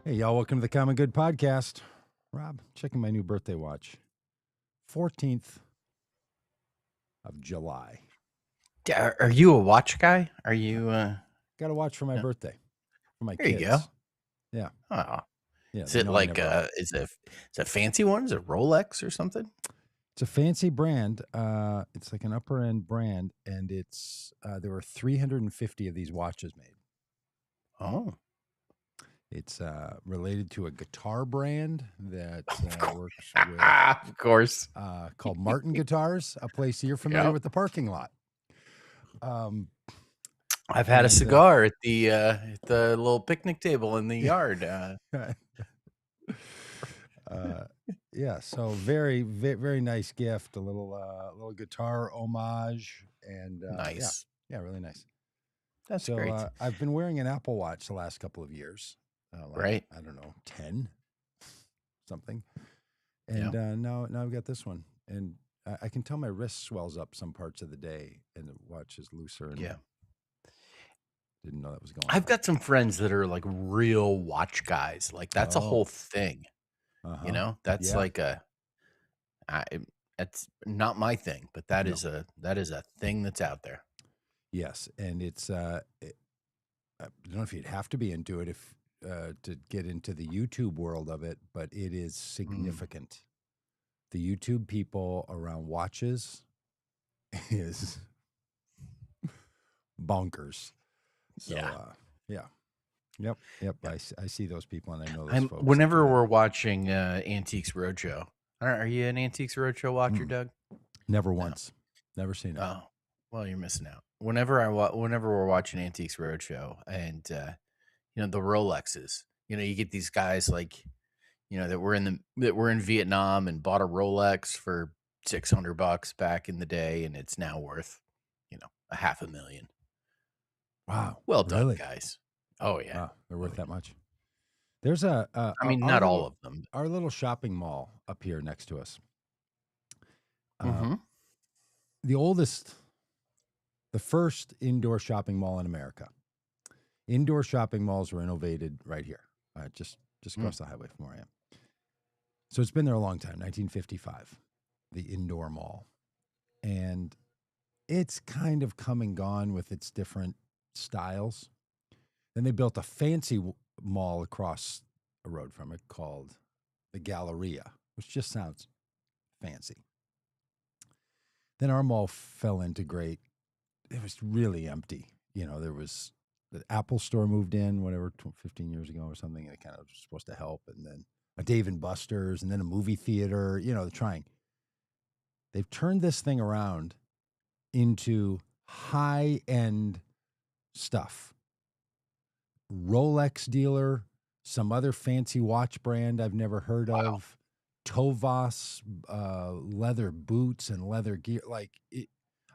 Hey, y'all, welcome to the Common Good Podcast. Rob, checking my new birthday watch. 14th of July. Are you a watch guy? Are you? Got a watch for my Yeah. birthday, for my There you go. kids. Yeah. Oh, Yeah, is they it know I like never. is it a fancy one? Is it Rolex or something? It's a fancy brand. It's like an upper end brand, and there were 350 of these watches made. Oh, It's related to a guitar brand that works with of course. called Martin Guitars, a place you're familiar Yep. with the parking lot. Um, I've had a cigar at the little picnic table in the yard. Yeah, so very, very nice gift. A little guitar homage, and Nice. yeah, really nice. That's So great. I've been wearing an Apple Watch the last couple of years, Right. I don't know, 10 something, Yeah. and now I've got this one, and I can tell my wrist swells up some parts of the day, and the watch is looser. And Yeah. didn't know that was going I've on. got some friends that are like real watch guys. Like that's a whole Oh, thing. You uh-huh. know, that's Yeah. like that's not my thing, but that No. is a thing that's out there. Yes, and I don't know if you'd have to be into it if to get into the YouTube world of it, but it is Mm. significant. The YouTube people around watches is bonkers. So Yeah. yeah, yep. Yep. I see those people, and I know those folks. that Whenever do we're watching Antiques Roadshow. Are you an Antiques Roadshow watcher, that. Doug? Never No. once, never seen it. Oh, well, you're missing out. Whenever we're watching Antiques Roadshow, and the Rolexes, you get these guys like that were in Vietnam and bought a Rolex for $600 back in the day, and it's now worth a $500,000. Wow, Well done, really? guys. Oh yeah. Wow, they're Oh worth that yeah. much. There's I mean, not all of them. our little shopping mall up here next to us. Mm-hmm. The first indoor shopping mall in America. Indoor shopping malls were innovated right here, just across the highway from where I am. So it's been there a long time, 1955, the indoor mall. And it's kind of come and gone with its different styles. Then they built a fancy mall across a road from it called the Galleria, which just sounds fancy. Then our mall fell into great. It was really empty. There was the Apple store moved in, whatever, 15 years ago or something. It kind of was supposed to help. And then a Dave and Buster's, and then a movie theater. They're trying. They've turned this thing around into high end stuff. Rolex dealer, some other fancy watch brand I've never heard Wow. of, Tovas leather boots and leather gear.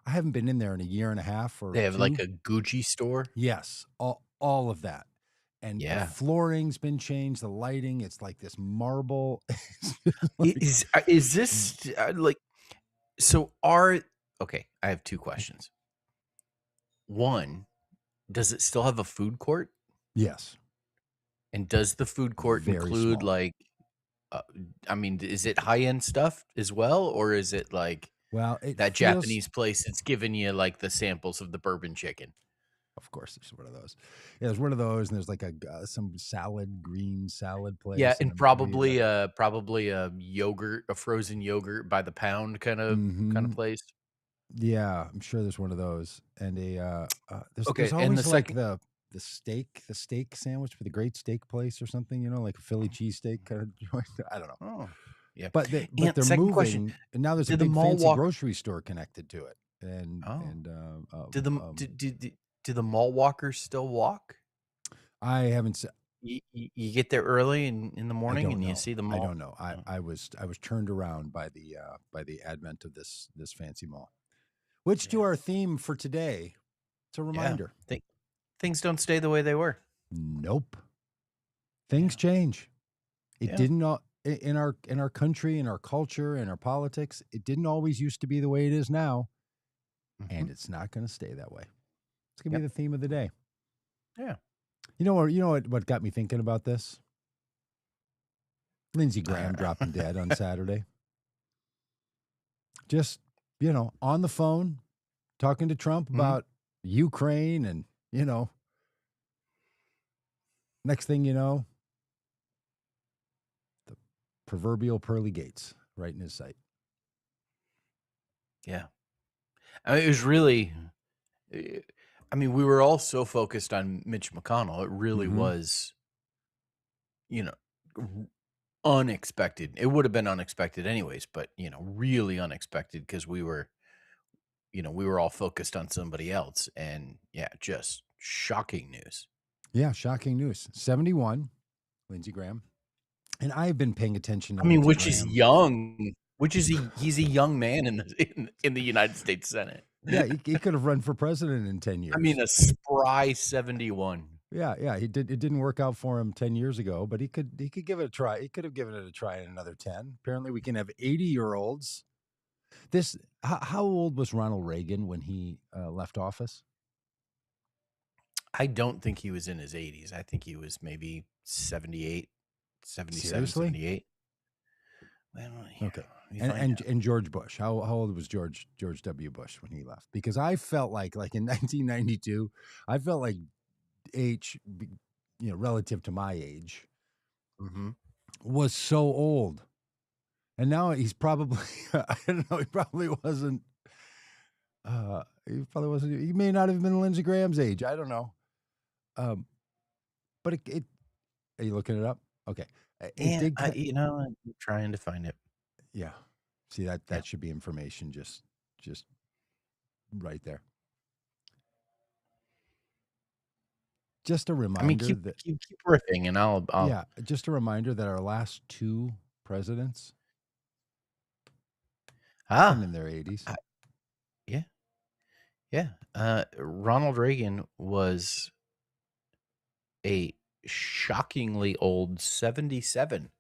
I haven't been in there in a year and a half or They have like two. a Gucci store. Yes, all of that. And the Yeah. flooring's been changed, the lighting, it's like this marble. Is this like so? Okay? I have two questions. One, does it still have a food court? Yes, And does the food court very include small. like, uh, I mean, is it high end stuff as well, or is it like Well, it that feels, Japanese place that's giving you like the samples of the bourbon chicken? of course, there's one of those. Yeah, there's one of those, and there's like some green salad Yeah, place, and and probably a yogurt, a frozen yogurt by the pound kind of mm-hmm. place. Yeah, I'm sure there's one of those, and there's Okay, and the always like second, the steak sandwich for the great steak place or something, like a Philly cheesesteak kind of joint. I don't know, oh, yeah. but And they're second question, moving, and now there's a did the big mall fancy walk? grocery store connected to it, and Oh, and did the do the mall walkers still walk? I haven't. You get there early in the I morning don't and you know. see the I mall. don't know. Oh, I was turned around by the advent of this fancy mall, which to yeah, our theme for today, it's a yeah. reminder. Things don't stay the way they were. Nope. Things Yeah, change. It yeah. didn't in our country, in our culture, in our politics. It didn't always used to be the way it is now, Mhm. and it's not going to stay that way. It's going to be Yep. the theme of the day. Yeah. You know what got me thinking about this? Lindsey Graham dropping dead on Saturday. Just, on the phone, talking to Trump about Ukraine and, next thing you know, the proverbial pearly gates right in his sight. Yeah. I mean, it was really, we were all so focused on Mitch McConnell. It really was, unexpected. It would have been unexpected anyways, but, really unexpected because we were all focused on somebody else. And yeah, just shocking news. Yeah, shocking news. 71, Lindsey Graham. And I've been paying attention to Lindsey Which is Graham. young. He's a young man in the United States Senate. Yeah, he could have run for president in 10 years. A spry 71. Yeah, it didn't work out for him 10 years ago, but he could give it a try. He could have given it a try in another 10. Apparently we can have 80-year-olds. How old was Ronald Reagan when he left office? I don't think he was in his 80s. I think he was maybe 78, 77, Seriously? 78. Well, okay. And George Bush. How old was George W. Bush when he left? Because I felt like in 1992, I felt like H, relative to my age, was so old. And now he's probably, I don't know, he probably wasn't, he may not have been Lindsey Graham's age. I don't know. But it are you looking it up? Okay. I'm trying to find it. Yeah. See, that should be information just right there. Just a reminder keep riffing, and I'll yeah, just a reminder that our last two presidents been in their 80s. Ronald Reagan was a shockingly old 77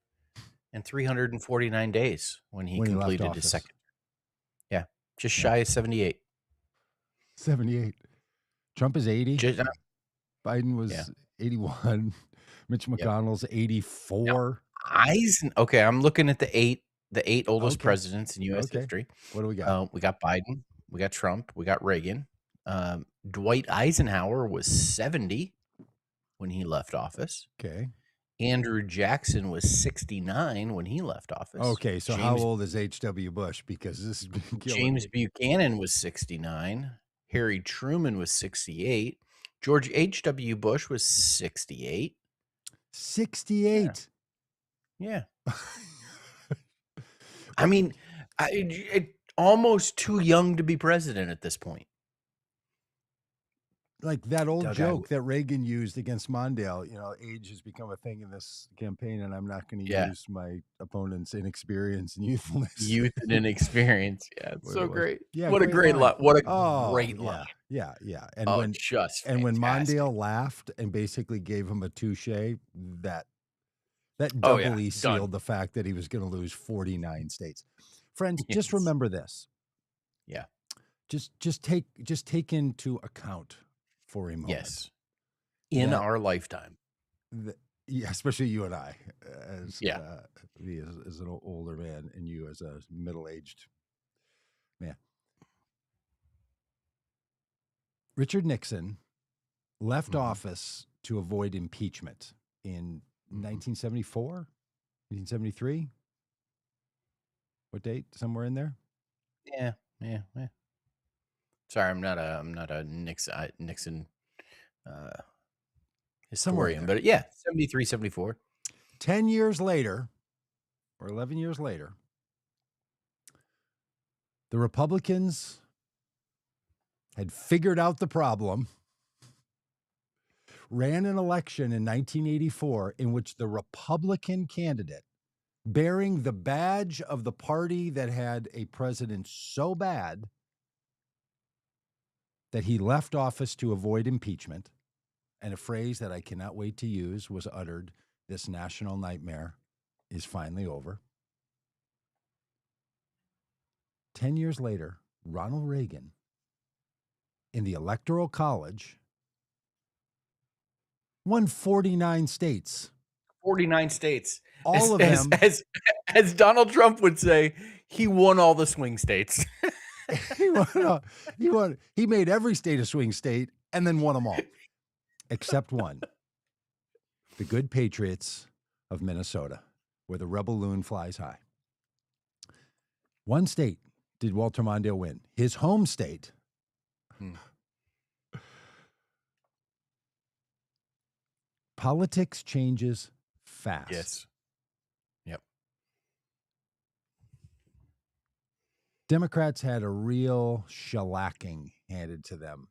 and 349 days when he completed his second. Yeah, just shy of 78. 78. Trump is 80. Biden was 81. Mitch McConnell's 84. Okay, I'm looking at the eight oldest presidents in U.S. history. What do we got? We got Biden, we got Trump, we got Reagan. Dwight Eisenhower was 70 when he left office. Okay. Andrew Jackson was 69 when he left office. Okay, so how old is H.W. Bush? Because this has been killing James Buchanan was 69. Harry Truman was 68. George H.W. Bush was 68. 68. Yeah. Almost too young to be president at this point. Like that old joke that Reagan used against Mondale, age has become a thing in this campaign, and I'm not going to use my opponent's inexperience and youthfulness. Youth and inexperience. Yeah, it's so great. Yeah, what a great line. What a great line. Yeah. And when Mondale laughed and basically gave him a touche, that doubly sealed the fact that he was going to lose 49 states. Friends, just remember this. Yeah. Just take into account for a moment. Yes. In our lifetime. Especially you and I, as me as an older man, and you as a middle-aged man. Richard Nixon left office to avoid impeachment in 1974, 1973. What date? Somewhere in there. Yeah. Sorry, I'm not a Nixon historian, but 73, 74. 10 years later, or 11 years later, the Republicans had figured out the problem, ran an election in 1984 in which the Republican candidate, bearing the badge of the party that had a president so bad that he left office to avoid impeachment, and a phrase that I cannot wait to use was uttered, "This national nightmare is finally over." 10 years later, Ronald Reagan, in the Electoral College, won 49 states. 49 states. all As of as them. as as Donald Trump would say, he won all the swing states. he won, he made every state a swing state and then won them all, except one, the good patriots of Minnesota, where the rebel loon flies high. One state did Walter Mondale win, his home state. Hmm. Politics changes fast. Yes. Yep. Democrats had a real shellacking handed to them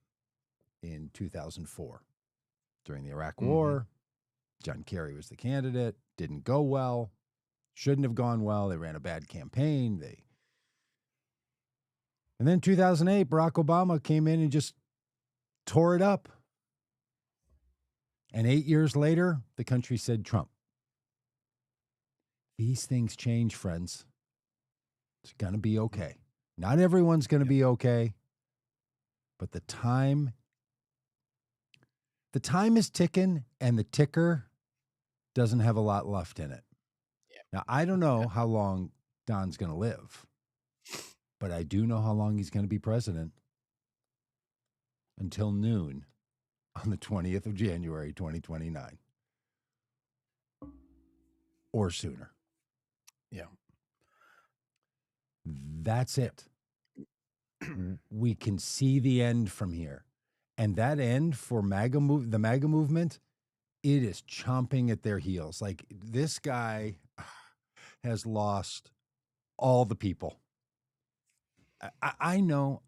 in 2004 during the Iraq War. John Kerry was the candidate. Didn't go well. Shouldn't have gone well. They ran a bad campaign. And then 2008, Barack Obama came in and just tore it up. And 8 years later, the country said Trump. These things change, friends. It's going to be okay. Not everyone's going to be okay, but the time is ticking, and the ticker doesn't have a lot left in it. Now, I don't know how long Don's going to live, but I do know how long he's going to be president. Until noon on the 20th of January, 2029. Or sooner. Yeah. That's it. We can see the end from here. And that end for the MAGA movement, it is chomping at their heels. Like, this guy has lost all the people. I know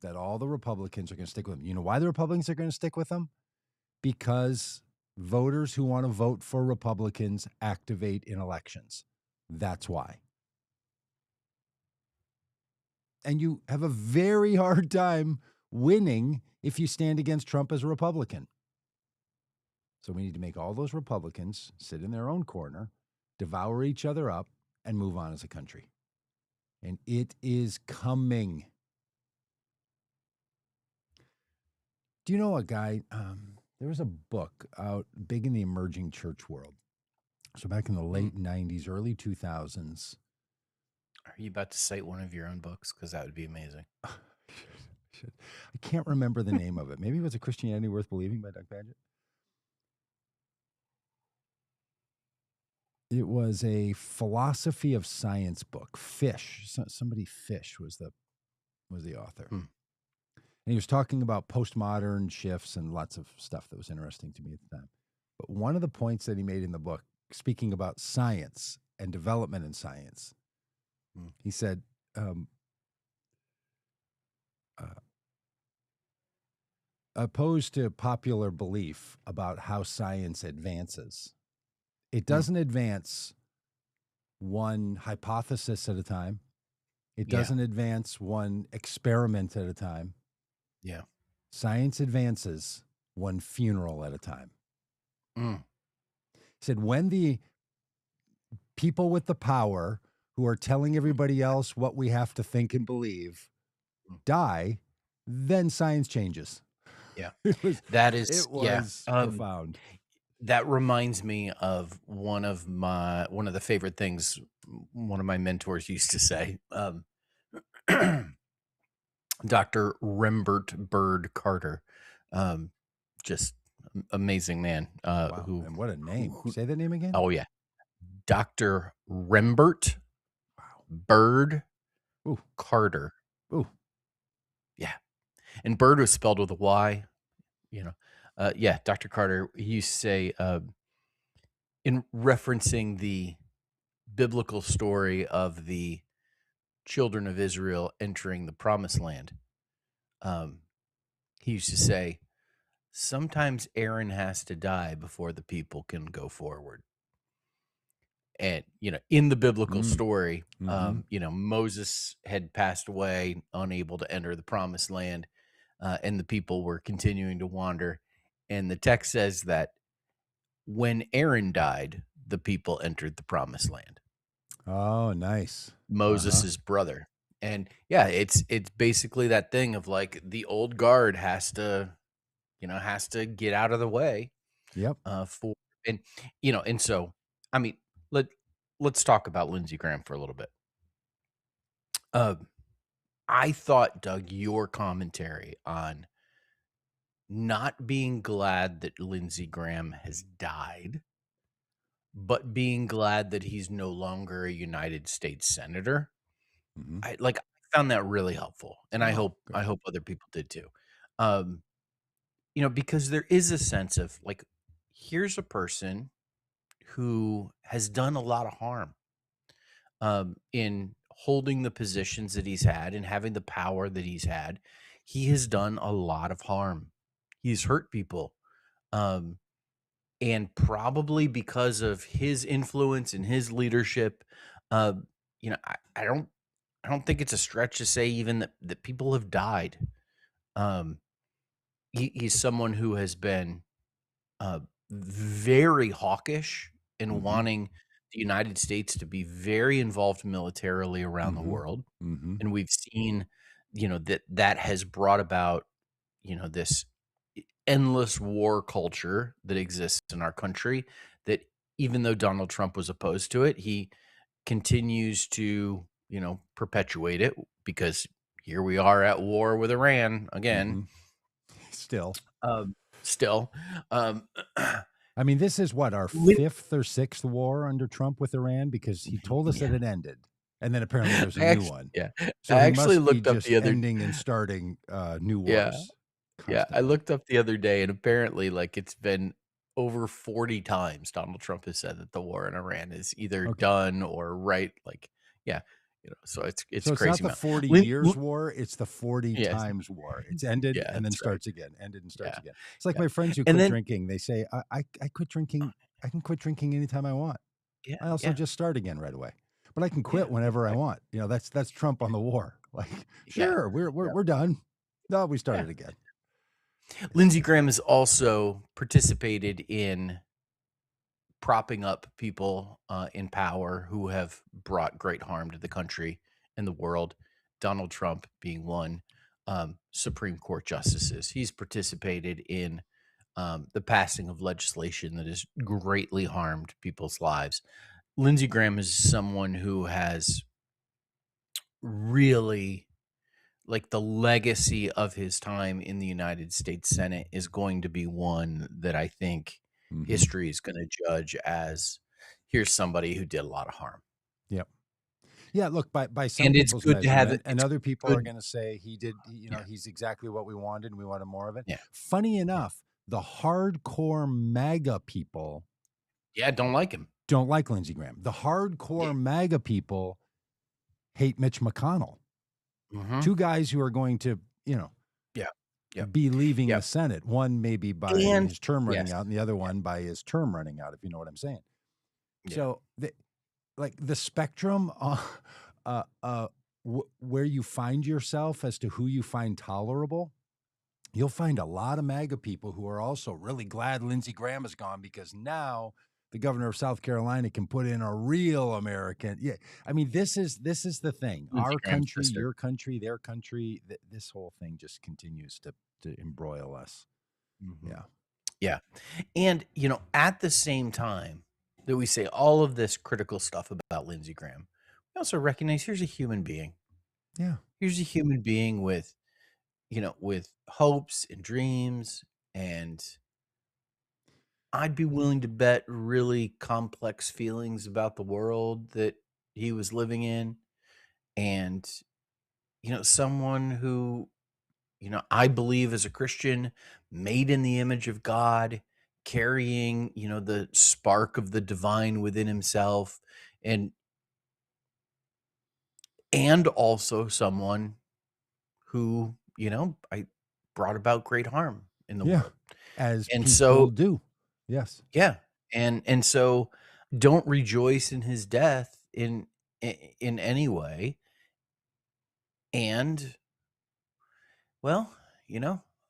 that all the Republicans are going to stick with him. You know why the Republicans are going to stick with him? Because voters who want to vote for Republicans activate in elections. That's why. And you have a very hard time winning if you stand against Trump as a Republican. So we need to make all those Republicans sit in their own corner, devour each other up, and move on as a country. And it is coming. Do you know a guy? There was a book out big in the emerging church world. So back in the late 90s, early 2000s. Are you about to cite one of your own books? Because that would be amazing. I can't remember the name of it. Maybe it was A Christianity Worth Believing by Doug Pagitt. It was a philosophy of science book. Fish. Somebody Fish was the author. And he was talking about postmodern shifts and lots of stuff that was interesting to me at the time. But one of the points that he made in the book, speaking about science and development in science, he said, opposed to popular belief about how science advances, it doesn't advance one hypothesis at a time. It doesn't advance one experiment at a time. Yeah. Science advances one funeral at a time. He said, when the people with the power who are telling everybody else what we have to think and believe die, then science changes. Yeah. It was profound. That reminds me of one of the favorite things one of my mentors used to say. Dr. Rembert Bird Carter, just amazing man. Wow. And what a name. Say that name again. Oh, yeah. Dr. Rembert Bird Carter. Ooh. Yeah. And Bird was spelled with a Y, Dr. Carter, he used to say, in referencing the biblical story of the children of Israel entering the promised land, he used to say, sometimes Aaron has to die before the people can go forward. And, in the biblical story, Moses had passed away, unable to enter the promised land, and the people were continuing to wander. And the text says that when Aaron died, the people entered the promised land. Oh, nice. Moses's brother. And yeah, it's basically that thing of like the old guard has to get out of the way. Yep. For And, and so, I mean, let let's talk about Lindsey Graham for a little bit. Uh, I thought, Doug, your commentary on not being glad that Lindsey Graham has died, but being glad that he's no longer a United States senator, Mhm. I found that really helpful, and I Oh, hope I good. hope other people did too. Um, because there is a sense of like, here's a person who has done a lot of harm in holding the positions that he's had and having the power that he's had. He has done a lot of harm. He's hurt people. Um, and probably because of his influence and his leadership, uh, I don't think it's a stretch to say even that people have died. Um, he's someone who has been uh, very hawkish in Mhm. wanting the United States to be very involved militarily around the Mhm. world, Mhm. and we've seen, that has brought about, this endless war culture that exists in our country. That even though Donald Trump was opposed to it, he continues to, perpetuate it because here we are at war with Iran again. Mhm. Still. Still, um, I mean, this is what, our Lin 5th or 6th war under Trump with Iran because he told us that yeah. it ended, and then apparently there's a I new actually one. yeah. I So he actually must be looked up just the other ending and starting, new yeah, wars yeah, I constantly. looked up the other day, and apparently, like, it's been over 40 times Donald Trump has said that the war in Iran is either Okay. done or right, like yeah, so it's So it's not crazy the amount. 40 Lin years Lin war, it's the 40 Yes, times war. It's ended yeah, and then that's right. starts again, ended and starts Yeah, again. It's like yeah, my friends who and quit then drinking. They say, I quit drinking. I can quit drinking anytime I want. yeah, I also yeah, just start again right away. But I can yeah, quit whenever I exactly. want. That's Trump on the war. Like, Yeah, sure, we're we're yeah, we're done. No, we yeah. started again. It's Lindsey crazy. Graham has also participated in propping up people in power who have brought great harm to the country and the world. Donald Trump being one, Supreme Court justices. He's participated in the passing of legislation that has greatly harmed people's lives. Lindsey Graham is someone who has really like the legacy of his time in the United States Senate is going to be one that I think Mhm. history is going to judge as here's somebody who did a lot of harm. Yep. Yeah, look, by some And it's people's good to have measurement, it. and It's other people are good. gonna say he did, Yeah. he's exactly what we wanted, and we wanted more of it. Yeah. Funny Yeah. enough, the hardcore MAGA people Yeah. Don't like him. don't like Lindsey Graham. The Yeah. hardcore MAGA people hate Mitch McConnell. Hmm. 2 guys who are going to, Yeah. Yeah. be leaving Yeah. the Senate. One maybe by And his term running yes. out, and the other Yeah. one by his term running out, if you know what I'm saying. Yeah. So, the spectrum, uh, uh, where you find yourself as to who you find tolerable, you'll find a lot of MAGA people who are also really glad Lindsey Graham is gone because now the governor of South Carolina can put in a real American. Yeah, I mean, this is the thing. Lindsey Our Graham's country, sister. your country, their country. This whole thing just continues to embroil us. Hmm. Yeah. Yeah. And, at the same time that we say all of this critical stuff about Lindsey Graham, we also recognize here's a human being. Yeah. Here's a human being with, with hopes and dreams. And I'd be willing to bet really complex feelings about the world that he was living in. And, someone who, I believe as a Christian, made in the image of God, carrying, the spark of the divine within himself, and also someone who, I brought about great harm in the Yeah. world. As And people so, do. Yes. yeah, and so don't rejoice in his death in any way. And well,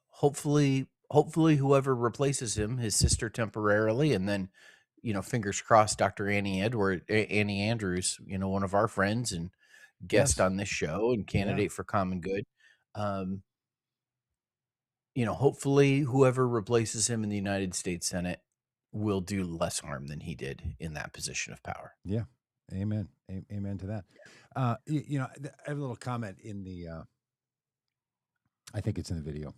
hopefully whoever replaces him, his sister temporarily, and then, fingers crossed, Dr. Annie Andrews, one of our friends and guest Yes. on this show and Yeah. candidate for common good. Um, hopefully whoever replaces him in the United States Senate will do less harm than he did in that position of power. Yeah. Amen. Amen to that. I have a little comment in the, I think it's in the video,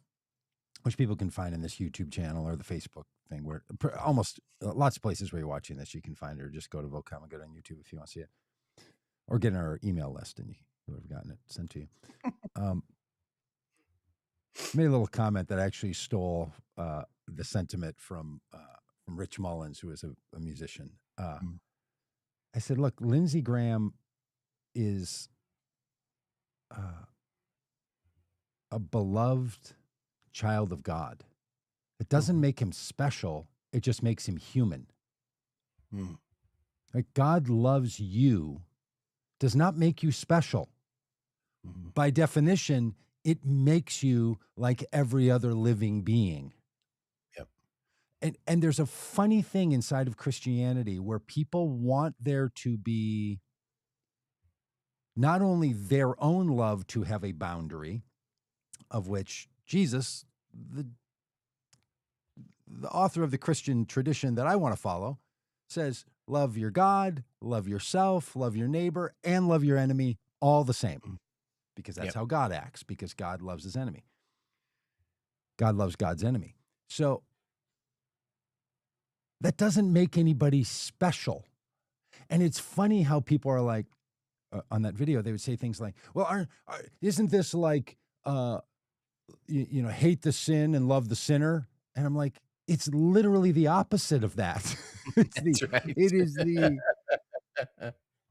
which people can find in this YouTube channel or the Facebook thing, where almost lots of places where you're watching this, you can find it, or just go to Vocom and go on YouTube if you want to see it, or get on our email list and you have gotten it sent to you. Made a little comment that actually stole the sentiment from Rich Mullins, who is a musician. I said, look, Lindsey Graham is a beloved child of God. It doesn't make him special. It just makes him human. Like, God loves you, does not make you special. By definition, it makes you like every other living being. Yep. And there's a funny thing inside of Christianity where people want there to be not only their own love to have a boundary, of which Jesus, the author of the Christian tradition that I want to follow, says, love your God, love yourself, love your neighbor, and love your enemy all the same. Because that's how God acts, because God loves his enemy. God loves God's enemy. So that doesn't make anybody special. And it's funny how people are like, on that video, they would say things like, well, isn't this like, hate the sin and love the sinner? And I'm like, it's literally the opposite of that. It is the,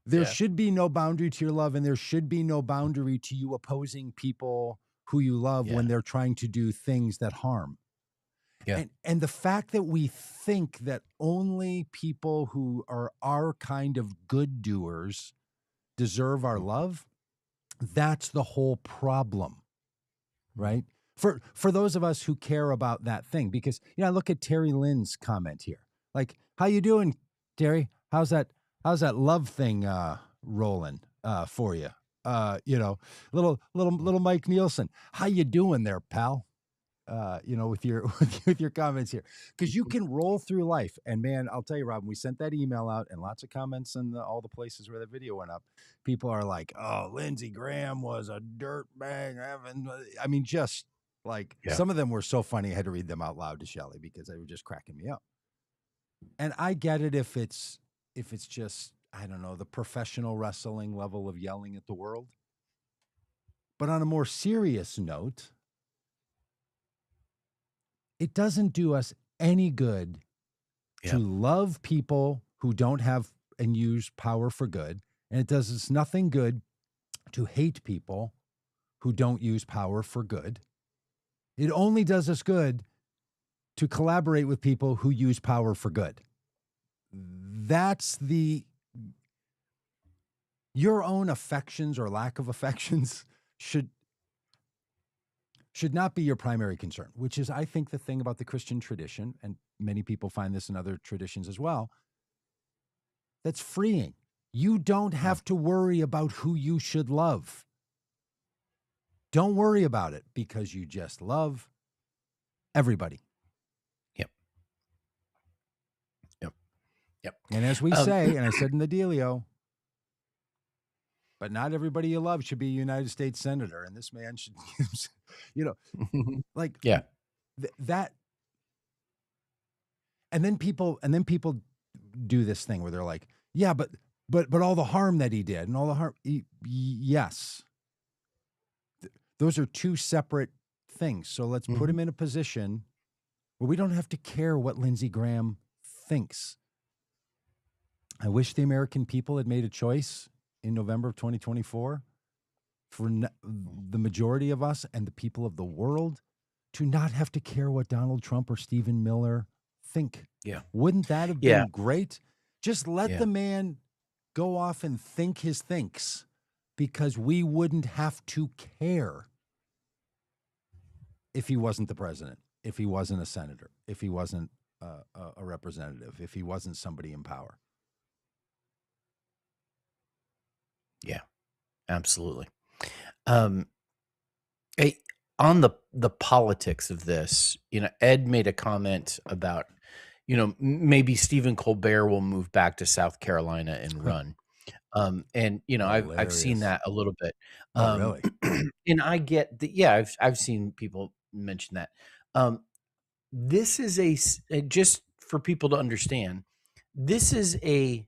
there should be no boundary to your love, and there should be no boundary to you opposing people who you love when they're trying to do things that harm. And the fact that we think that only people who are our kind of good doers deserve our love, that's the whole problem, right? For those of us who care about that thing, because, I look at Terry Lynn's comment here. Like, how you doing, Terry? How's that love thing rolling for you? Little Mike Nielsen. How you doing there, pal? With your comments here, because you can roll through life. And man, I'll tell you, Rob, we sent that email out and lots of comments in all the places where the video went up. People are like, oh, Lindsey Graham was a dirtbag. I mean, just like some of them were so funny. I had to read them out loud to Shelley because they were just cracking me up. And I get it if it's just, I don't know, the professional wrestling level of yelling at the world. But on a more serious note, it doesn't do us any good to love people who don't have and use power for good. And it does us nothing good to hate people who don't use power for good. It only does us good to collaborate with people who use power for good. That's your own affections or lack of affections should not be your primary concern, which is, I think, the thing about the Christian tradition, and many people find this in other traditions as well, that's freeing. You don't have to worry about who you should love. Don't worry about it, because you just love everybody. Yep. And as we say, and I said in the dealio, but not everybody you love should be a United States senator, and this man should, like that. And then people do this thing where they're like, yeah, but all the harm that he did and all the harm. Yes, those are two separate things. So let's put him in a position where we don't have to care what Lindsey Graham thinks. I wish the American people had made a choice in November of 2024 for the majority of us and the people of the world to not have to care what Donald Trump or Stephen Miller think. Wouldn't that have been great? Just let the man go off and think his thinks, because we wouldn't have to care if he wasn't the president, if he wasn't a senator, if he wasn't a representative, if he wasn't somebody in power. Yeah, absolutely. On the politics of this, Ed made a comment about, maybe Stephen Colbert will move back to South Carolina and run. And I've seen Hilarious. that a little bit. Oh, really? And I get that. Yeah, I've seen people mention that. This is just for people to understand. This is a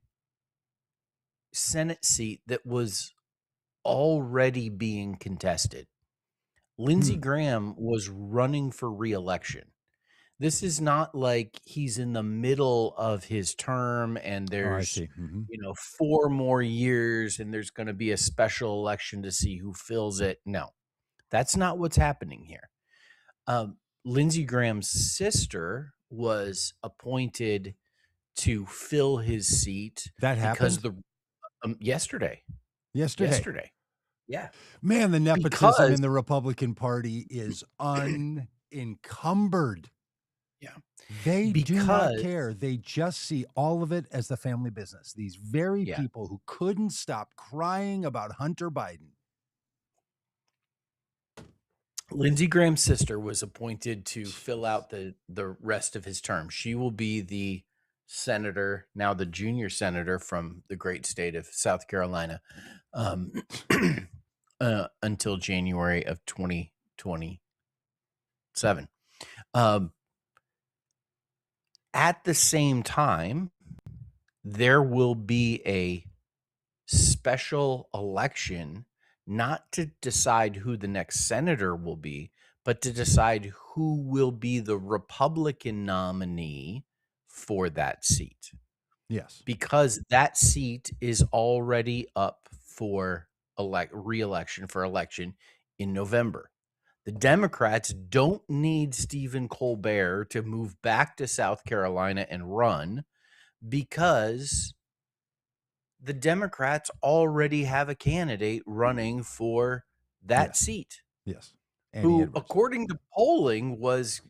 Senate seat that was already being contested. Lindsey Graham was running for re-election. This is not like he's in the middle of his term and Oh, I there's, see. 4 more years and there's going to be a special election to see who fills it. No, that's not what's happening here. Lindsey Graham's sister was appointed to fill his seat That because happened yesterday. yesterday. Yeah. Man, the nepotism Because in the Republican Party is unencumbered. yeah. They do not Because care. They just see all of it as the family business. These very yeah. people who couldn't stop crying about Hunter Biden. Lindsey Graham's sister was appointed to fill out the rest of his term. She will be the senator, now the junior senator from the great state of South Carolina, until January of 2027. At the same time, there will be a special election, not to decide who the next senator will be, but to decide who will be the Republican nominee for that seat. Yes. Because that seat is already up for re-election in November. The Democrats don't need Stephen Colbert to move back to South Carolina and run because the Democrats already have a candidate running for that seat. Yes. Annie Who, Edwards. according to polling, was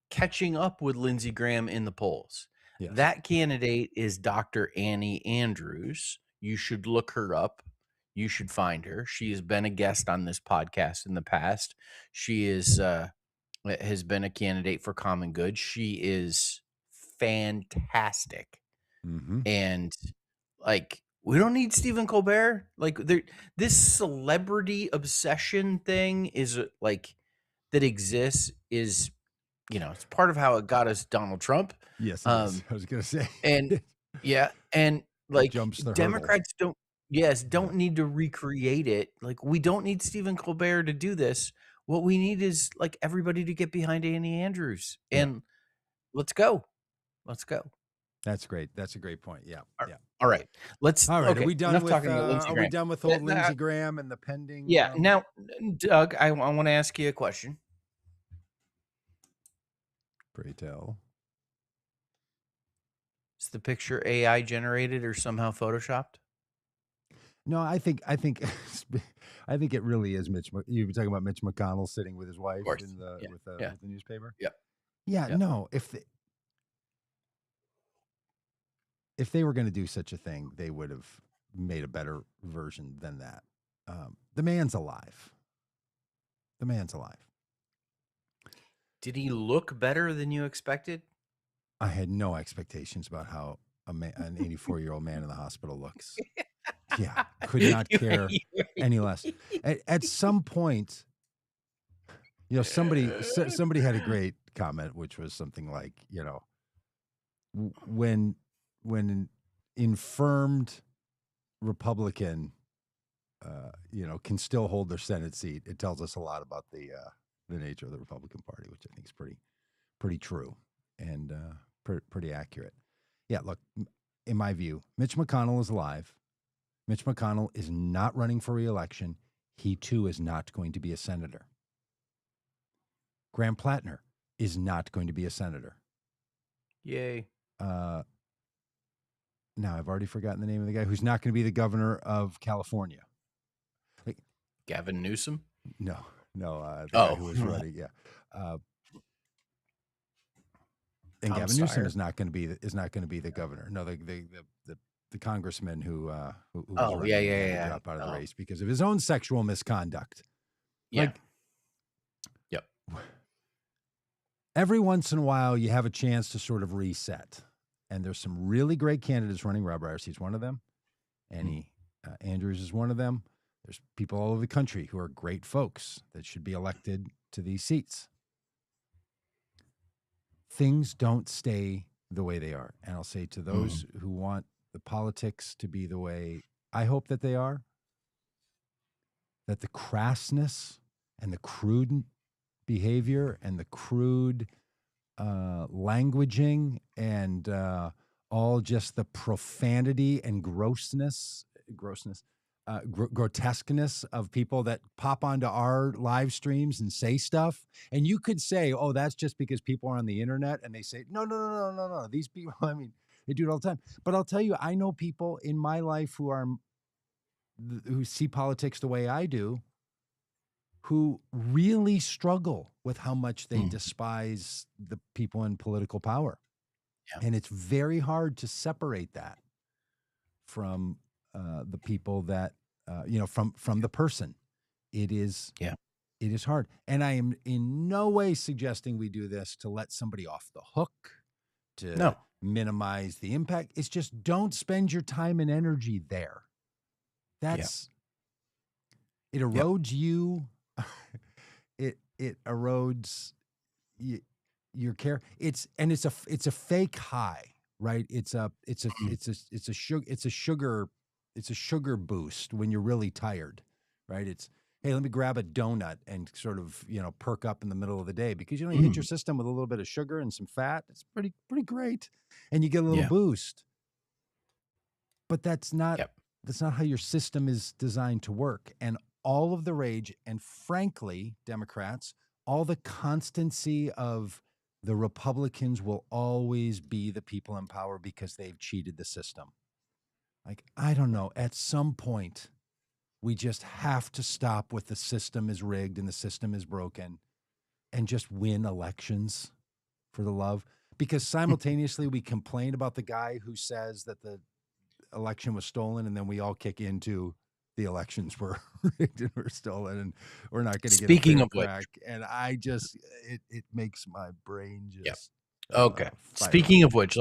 catching up with Lindsey Graham in the polls. Yes. That candidate is Dr. Annie Andrews. You should look her up. You should find her. She has been a guest on this podcast in the past. She has been a candidate for Common Good. She is fantastic. And we don't need Stephen Colbert. This celebrity obsession thing is that exists is, it's part of how it got us Donald Trump. Yes, it is. I was going to say. And yeah, and jumps the Democrats don't need to recreate it. We don't need Stephen Colbert to do this. What we need is everybody to get behind Annie Andrews and let's go. Let's go. That's great. That's a great point. Yeah. Yeah. All right. All right. Okay, Are we done enough with talking about Lindsey are Graham. we done with old Lindsey Graham and the pending? Yeah. Now, Doug, I want to ask you a question. Pray tell. Is the picture AI generated or somehow photoshopped? No, I think it really is Mitch. You were talking about Mitch McConnell sitting with his wife with the newspaper. Yeah. Yeah. No, if they were going to do such a thing, they would have made a better version than that. The man's alive. Did he look better than you expected? I had no expectations about how an 84-year-old man in the hospital looks. Yeah, could not care any less. At some point, somebody had a great comment, which was something like, when an infirmed Republican, can still hold their Senate seat, it tells us a lot about the nature of the Republican Party, which I think is pretty true and pretty accurate. Yeah, look, in my view, Mitch McConnell is alive. Mitch McConnell is not running for re-election. He, too, is not going to be a senator. Graham Plattner is not going to be a senator. Yay. Now, I've already forgotten the name of the guy who's not going to be the governor of California. Gavin Newsom? No. The guy who was running, yeah. And Gavin Newsom is not going to be the governor. No, the congressman who was running had to drop out of the race because of his own sexual misconduct. Yeah. Yep. every once in a while you have a chance to sort of reset. And there's some really great candidates running. Robb Ryerse, he's one of them. Annie Andrews is one of them. There's people all over the country who are great folks that should be elected to these seats. Things don't stay the way they are. And I'll say to those who want the politics to be the way I hope that they are, that the crassness and the crude behavior and the crude languaging and all just the profanity and grotesqueness of people that pop onto our live streams and say stuff. And you could say, oh, that's just because people are on the internet and they say, no. These people, I mean, they do it all the time. But I'll tell you, I know people in my life who see politics the way I do, who really struggle with how much they despise the people in political power. Yeah. And it's very hard to separate that from the people that, from the person. It is hard. And I am in no way suggesting we do this to let somebody off the hook, to minimize the impact. It's just don't spend your time and energy there. It erodes you. It erodes your care. It's a fake high, right? It's a sugar boost when you're really tired, right? It's, hey, let me grab a donut and sort of, perk up in the middle of the day, because you hit your system with a little bit of sugar and some fat. It's pretty great, and you get a little boost. But that's not how your system is designed to work. And all of the rage, and frankly, Democrats, all the constancy of the Republicans will always be the people in power because they've cheated the system. Like, I don't know, at some point, we just have to stop with the system is rigged and the system is broken and just win elections, for the love. Because simultaneously we complain about the guy who says that the election was stolen, and then we all kick into the elections were rigged and were stolen, and we're not going to get a fair crack. And I just, it makes my brain just okay. Speaking of which,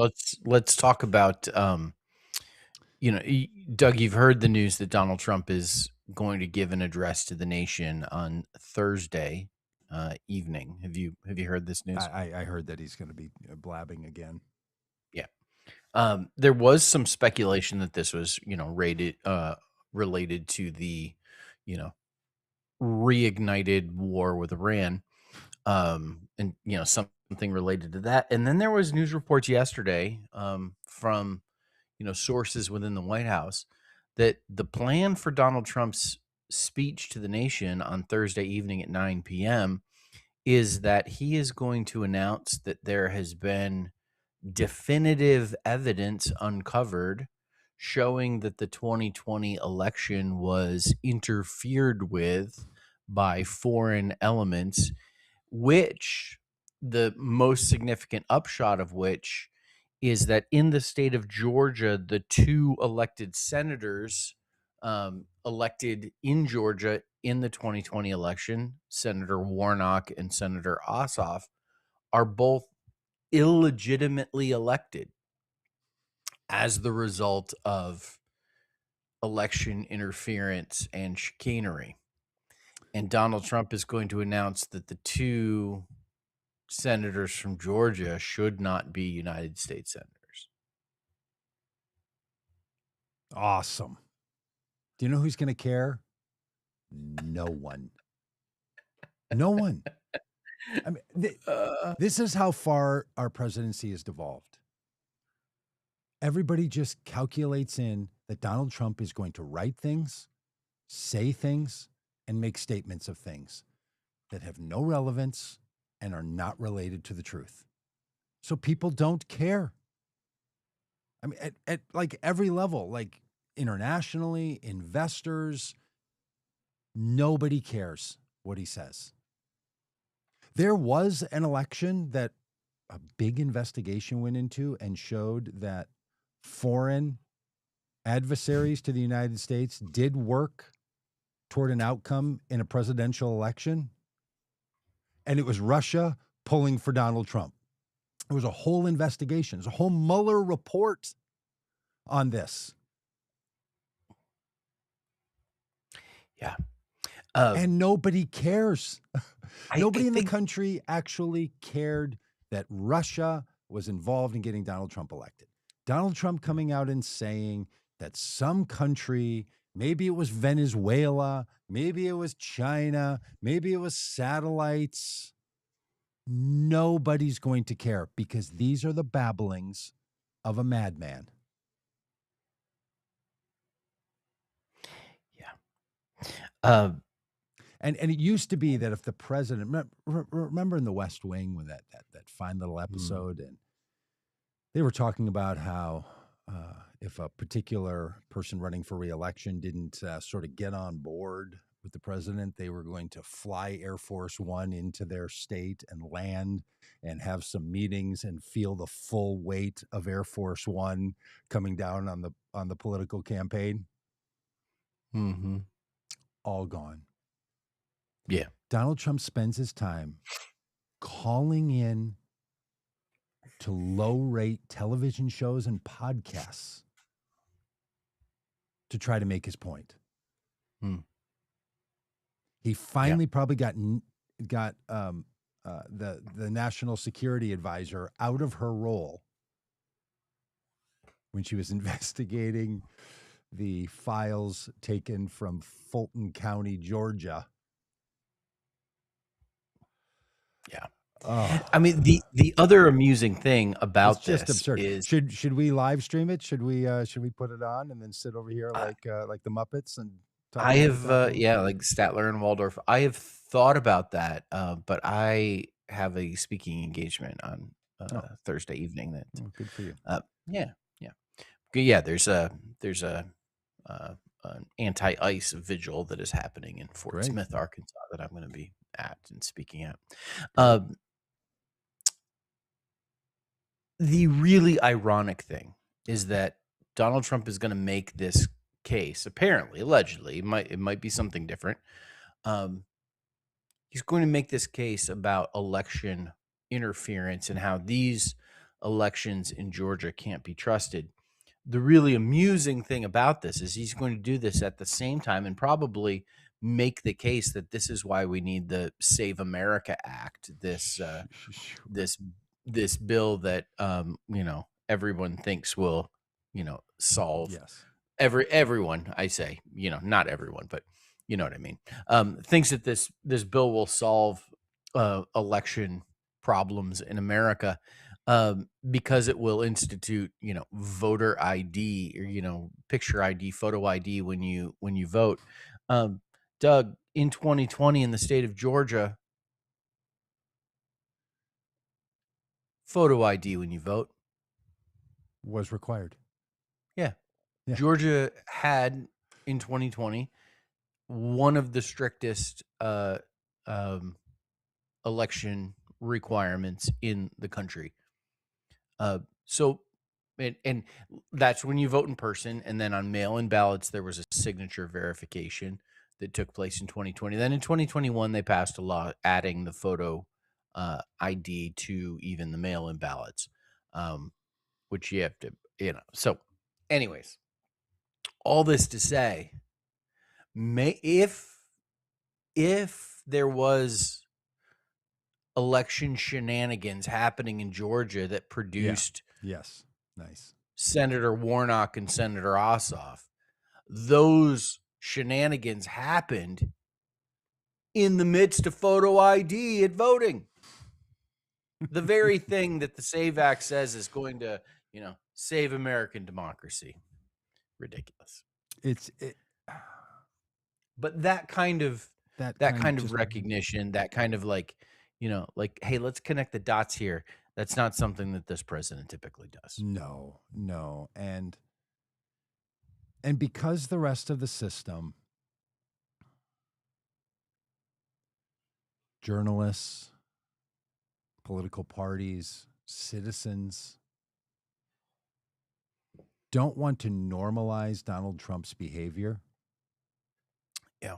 let's talk about Doug, you've heard the news that Donald Trump is going to give an address to the nation on Thursday evening. Have you heard this news? I heard that he's going to be blabbing again. Yeah. There was some speculation that this was, related to the, reignited war with Iran, and, something related to that. And then there was news reports yesterday from, sources within the White House that the plan for Donald Trump's speech to the nation on Thursday evening at 9 p.m. is that he is going to announce that there has been definitive evidence uncovered showing that the 2020 election was interfered with by foreign elements, which the most significant upshot of which is that in the state of Georgia, the two elected senators elected in Georgia in the 2020 election, Senator Warnock and Senator Ossoff, are both illegitimately elected as the result of election interference and chicanery. And Donald Trump is going to announce that the two senators from Georgia should not be United States senators. Awesome. Do you know who's going to care? No one. No one. I mean, this is how far our presidency has devolved. Everybody just calculates in that Donald Trump is going to write things, say things, and make statements of things that have no relevance and are not related to the truth. So people don't care. I mean, at like every level, like internationally, investors, nobody cares what he says. There was an election that a big investigation went into and showed that foreign adversaries to the United States did work toward an outcome in a presidential election. And it was Russia, pulling for Donald Trump. There was a whole investigation. There's a whole Mueller report on this. Yeah. And nobody cares. Nobody in the think country actually cared that Russia was involved in getting Donald Trump elected. Donald Trump coming out and saying that some country, maybe it was Venezuela, maybe it was China, maybe it was satellites. Nobody's going to care because these are the babblings of a madman. Yeah. And it used to be that if the president, remember in the West Wing when that fine little episode, and they were talking about how if a particular person running for re-election didn't sort of get on board with the president, they were going to fly Air Force One into their state and land and have some meetings and feel the full weight of Air Force One coming down on the political campaign. Mm-hmm. All gone. Yeah. Donald Trump spends his time calling in to low-rate television shows and podcasts to try to make his point. He finally probably got the national security advisor out of her role when she was investigating the files taken from Fulton County, Georgia. Yeah. Oh, I mean, the other amusing thing about it's just this absurd. is Should we live stream it? Should we put it on and then sit over here like the Muppets and talk? I have like Statler and Waldorf. I have thought about that, but I have a speaking engagement on Thursday evening. That good for you. Yeah. There's an anti-ice vigil that is happening in Fort Smith, Arkansas, that I'm going to be at and speaking at. The really ironic thing is that Donald Trump is going to make this case, apparently, allegedly, it might be something different. He's going to make this case about election interference and how these elections in Georgia can't be trusted. The really amusing thing about this is he's going to do this at the same time and probably make the case that this is why we need the Save America Act, this bill that everyone thinks will solve everyone. I say not everyone, but you know what I mean. Thinks that this bill will solve election problems in America because it will institute voter ID or picture ID, photo ID when you vote. Doug, in 2020 in the state of Georgia, photo ID when you vote was required. Yeah. Georgia had in 2020 one of the strictest election requirements in the country. So that's when you vote in person, and then on mail-in ballots there was a signature verification that took place in 2020. Then in 2021 they passed a law adding the photo ID to even the mail-in ballots, which you have to So anyways, all this to say, if there was election shenanigans happening in Georgia that produced Senator Warnock and Senator Ossoff, those shenanigans happened in the midst of photo ID at voting. The very thing that the SAVE Act says is going to, save American democracy. Ridiculous. But that kind of recognition, that kind of hey, let's connect the dots here. That's not something that this president typically does. No. And because the rest of the system, journalists, political parties, citizens, don't want to normalize Donald Trump's behavior. Yeah.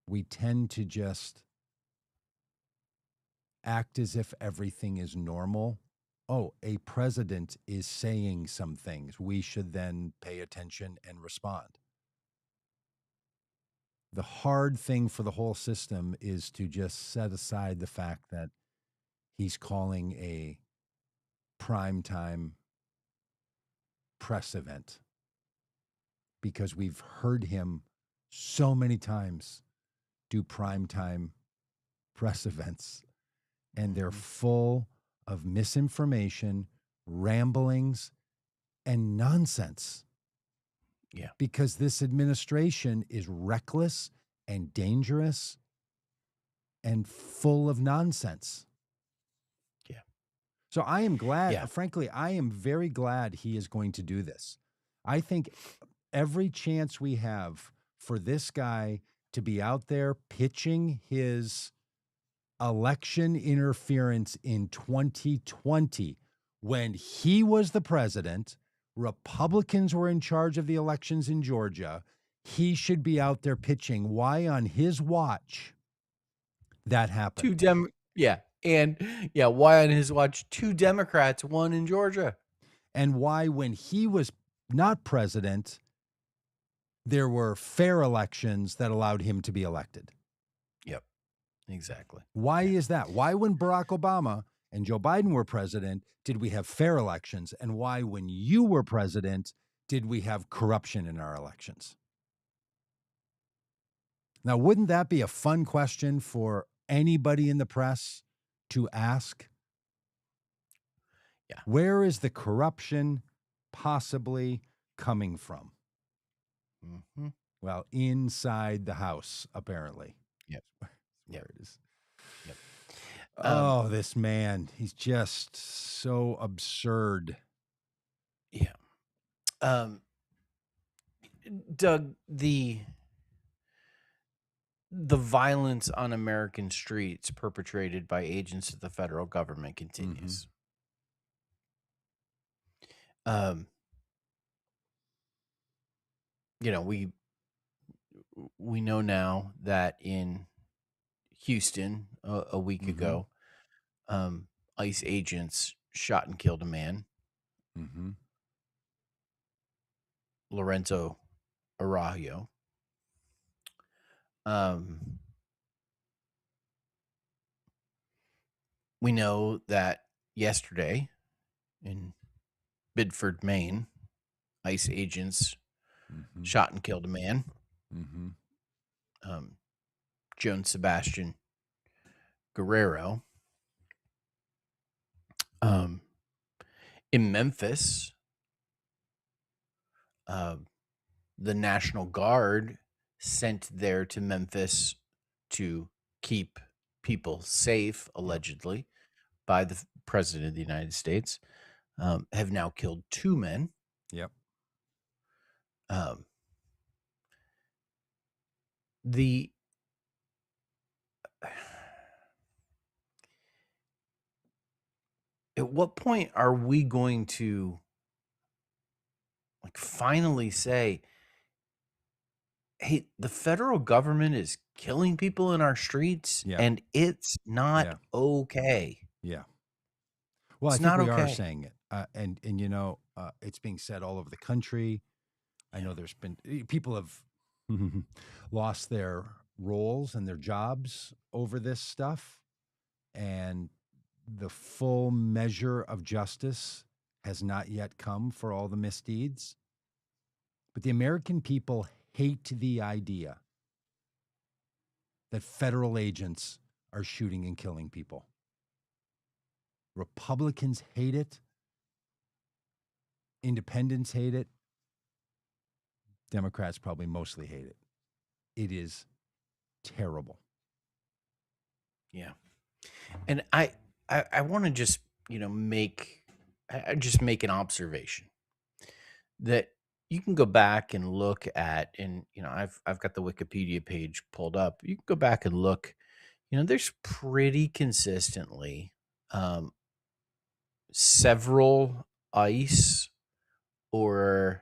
We tend to just act as if everything is normal. Oh, a president is saying some things. We should then pay attention and respond. The hard thing for the whole system is to just set aside the fact that he's calling a primetime press event, because we've heard him so many times do primetime press events, and they're full of misinformation, ramblings, and nonsense. Yeah. Because this administration is reckless and dangerous and full of nonsense. Yeah. So I am glad, Yeah. frankly, I am very glad he is going to do this. I think every chance we have for this guy to be out there pitching his election interference in 2020, when he was the president, Republicans were in charge of the elections in Georgia, he should be out there pitching why on his watch that happened. Why on his watch 2 Democrats won in Georgia? And why, when he was not president, there were fair elections that allowed him to be elected. Yep. Exactly. Why is that? Why, when Barack Obama and Joe Biden were president, did we have fair elections? And why, when you were president, did we have corruption in our elections? Now, wouldn't that be a fun question for anybody in the press to ask? Yeah. Where is the corruption possibly coming from? Mm-hmm. Well, inside the house, apparently. Yep. Where it is. Yep. Oh, this man, he's just so absurd. Yeah. Doug, the violence on American streets perpetrated by agents of the federal government continues. We know now that in Houston a week ago, ICE agents shot and killed a man, Lorenzo Araujo. We know that yesterday in Bidford, Maine, ICE agents shot and killed a man, Joan Sebastian Guerrero. In Memphis, the National Guard sent there to Memphis to keep people safe, allegedly, by the President of the United States, have now killed 2 men. Yep. At what point are we going to finally say, hey, the federal government is killing people in our streets, and it's not okay? Yeah. Well, It's I think not we are okay. saying it. And it's being said all over the country. I know there's been people have lost their roles and their jobs over this stuff. And the full measure of justice has not yet come for all the misdeeds. But the American people hate the idea that federal agents are shooting and killing people. Republicans hate it. Independents hate it. Democrats probably mostly hate it. It is terrible. Yeah. And I want to just, make an observation that you can go back and look at, and I've got the Wikipedia page pulled up. You can go back and look. There's pretty consistently several ICE or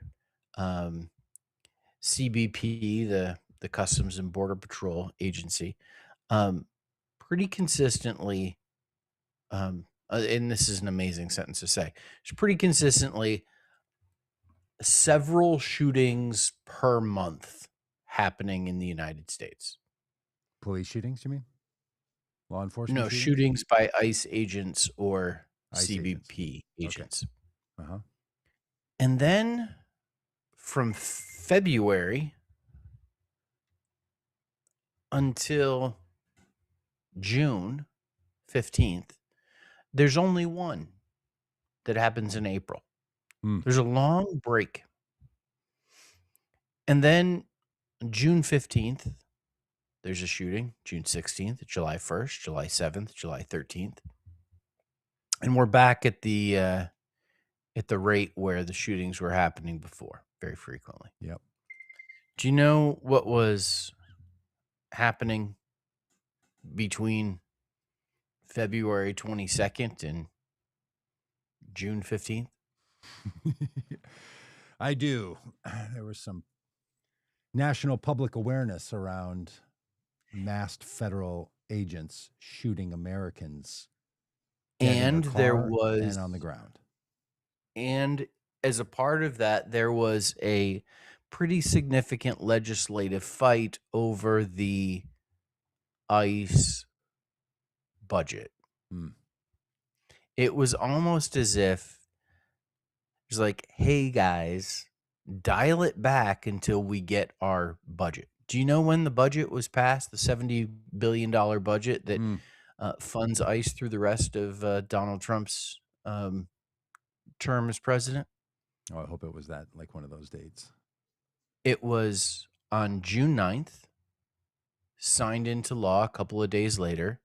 CBP, the Customs and Border Patrol Agency, pretty consistently and this is an amazing sentence to say. There's pretty consistently several shootings per month happening in the United States. Police shootings, you mean? Law enforcement No, shootings? shootings by ICE agents or ICE agents. CBP Okay. agents. Uh-huh. And then from February until June 15th, there's only one that happens in April. Mm. There's a long break. And then June 15th, there's a shooting. June 16th, July 1st, July 7th, July 13th. And we're back at the rate where the shootings were happening before, very frequently. Yep. Do you know what was happening between February 22nd and June 15th? I do. There was some national public awareness around masked federal agents shooting Americans dead in And their there car was, and on the ground. and as a part of that, there was a pretty significant legislative fight over the ICE budget. Mm. It was almost as if it's like, hey guys, dial it back until we get our budget. Do you know when the budget was passed? The $70 billion budget that funds ICE through the rest of Donald Trump's term as president? Oh, I hope it was that, like one of those dates. It was on June 9th, signed into law a couple of days later,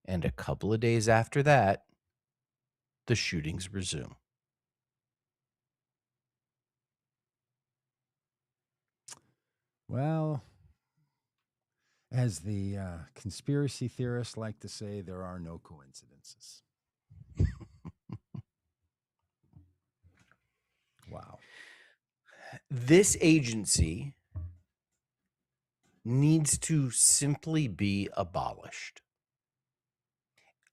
and a couple of days after that, the shootings resume. Well, as the conspiracy theorists like to say, there are no coincidences. Wow. This agency needs to simply be abolished.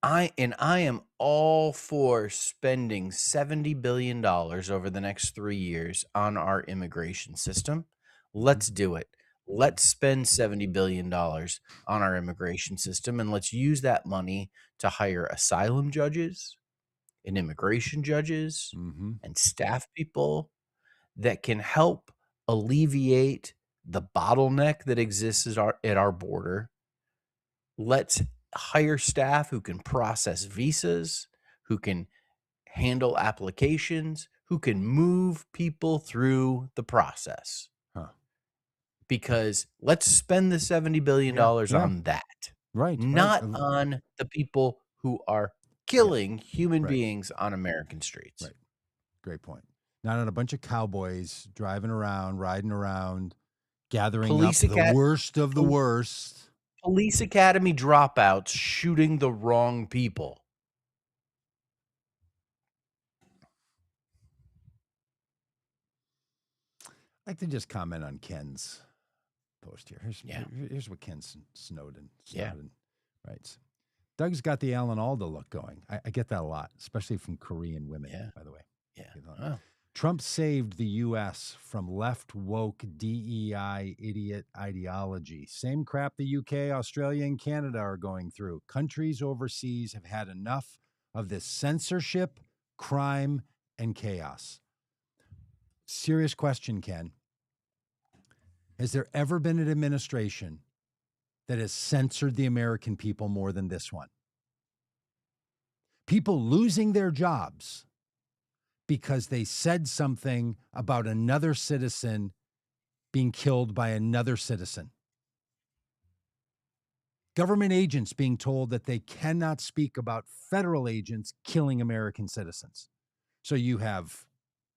I am all for spending $70 billion over the next 3 years on our immigration system. Let's do it. Let's spend $70 billion on our immigration system, and let's use that money to hire asylum judges and immigration judges and staff people that can help alleviate the bottleneck that exists at our border. Let's hire staff who can process visas, who can handle applications, who can move people through the process. Because let's spend the $70 billion on that. Right. Not on the people who are killing human beings on American streets. Right. Great point. Not on a bunch of cowboys driving around, riding around, gathering up the worst of the worst. Police academy dropouts shooting the wrong people. I'd like to just comment on Ken's post here. Here's what Ken Snowden writes. Doug's got the Alan Alda look going. I get that a lot, especially from Korean women, by the way. Oh. Trump saved the U.S. from left woke DEI idiot ideology. Same crap the UK, Australia, and Canada are going through. Countries overseas have had enough of this censorship, crime, and chaos. Serious question, Ken. Has there ever been an administration that has censored the American people more than this one? People losing their jobs because they said something about another citizen being killed by another citizen. Government agents being told that they cannot speak about federal agents killing American citizens. So you have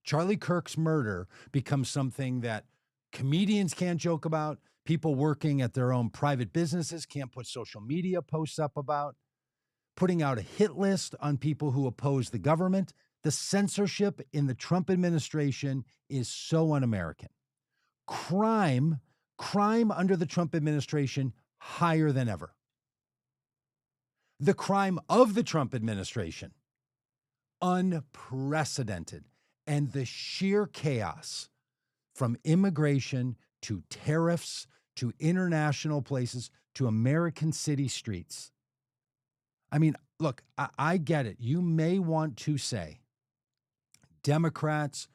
Charlie Kirk's murder becomes something that comedians can't joke about. People working at their own private businesses can't put social media posts up about. Putting out a hit list on people who oppose the government. The censorship in the Trump administration is so un-American. Crime under the Trump administration higher than ever. The crime of the Trump administration, unprecedented. And the sheer chaos from immigration to tariffs to international places to American city streets. I mean, look, I get it. You may want to say Democrats,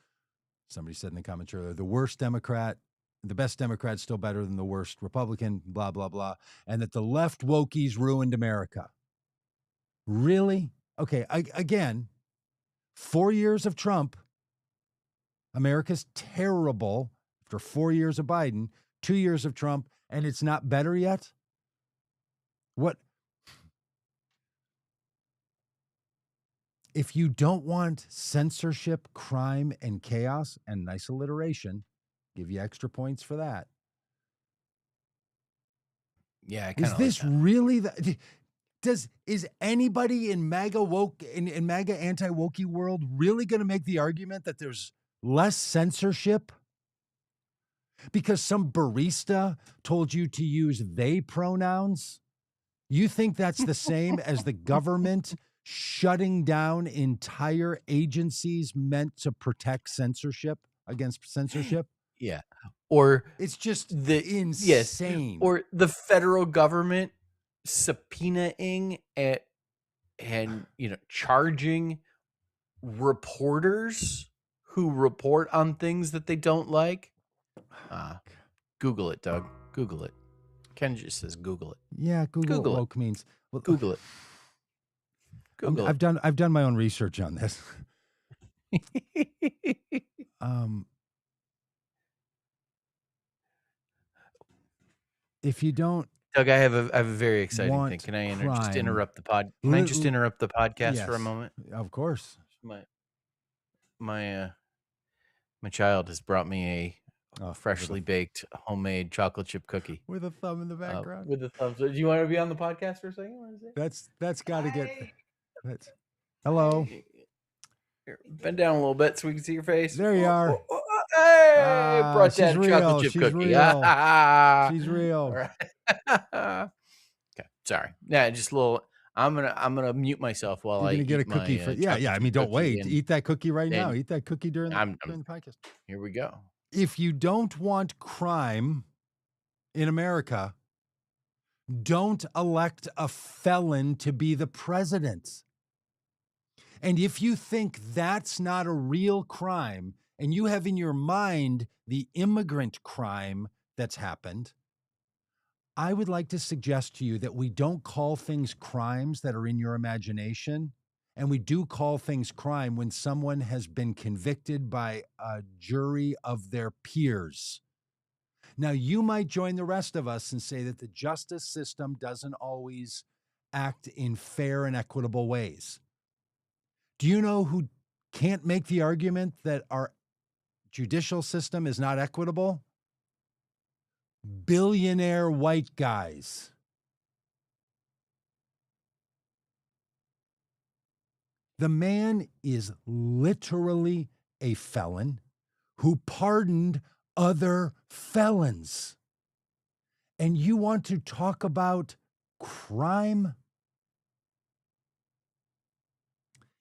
somebody said in the comments earlier, the worst Democrat, the best Democrat's still better than the worst Republican, blah, blah, blah, and that the left wokies ruined America. Really? Okay, again, 4 years of Trump, America's terrible after 4 years of Biden, 2 years of Trump, and it's not better yet? What? If you don't want censorship, crime, and chaos, and nice alliteration, give you extra points for that. Yeah, I Is kinda this like that. really the is anybody in MAGA woke in MAGA anti-wokey world really going to make the argument that there's less censorship because some barista told you to use they pronouns? You think that's the same as the government shutting down entire agencies meant to protect censorship against censorship? Yeah. Or It's just yes, insane. or the federal government subpoenaing and charging reporters who report on things that they don't like. Google it, Doug. Google it. Ken just says Google it. Yeah, Google Google what it. woke means. Well, Google it. Google it. I've done my own research on this. If you don't, Doug, I have a very exciting thing. want Can I crime, just interrupt the pod? Can I just interrupt the podcast for a yes, moment? of course. My child has brought me a freshly baked homemade chocolate chip cookie With a thumb in the background. with a thumbs. Do you want to be on the podcast for a second? What is it? That's got to get. That's hello. Here, bend down a little bit so we can see your face. There you are. Hey, brought she's that real. chocolate chip She's cookie. real. She's real. All right. Okay, sorry. Yeah, just a little. I'm gonna mute myself while You're I gonna get eat a cookie my, for yeah. I mean, don't wait. Eat that cookie right now. and Eat that cookie during the podcast. Here we go. If you don't want crime in America, don't elect a felon to be the president. And if you think that's not a real crime, and you have in your mind the immigrant crime that's happened, I would like to suggest to you that we don't call things crimes that are in your imagination, and we do call things crime when someone has been convicted by a jury of their peers. Now, you might join the rest of us and say that the justice system doesn't always act in fair and equitable ways. Do you know who can't make the argument that our judicial system is not equitable? Billionaire white guys. The man is literally a felon who pardoned other felons. And you want to talk about crime?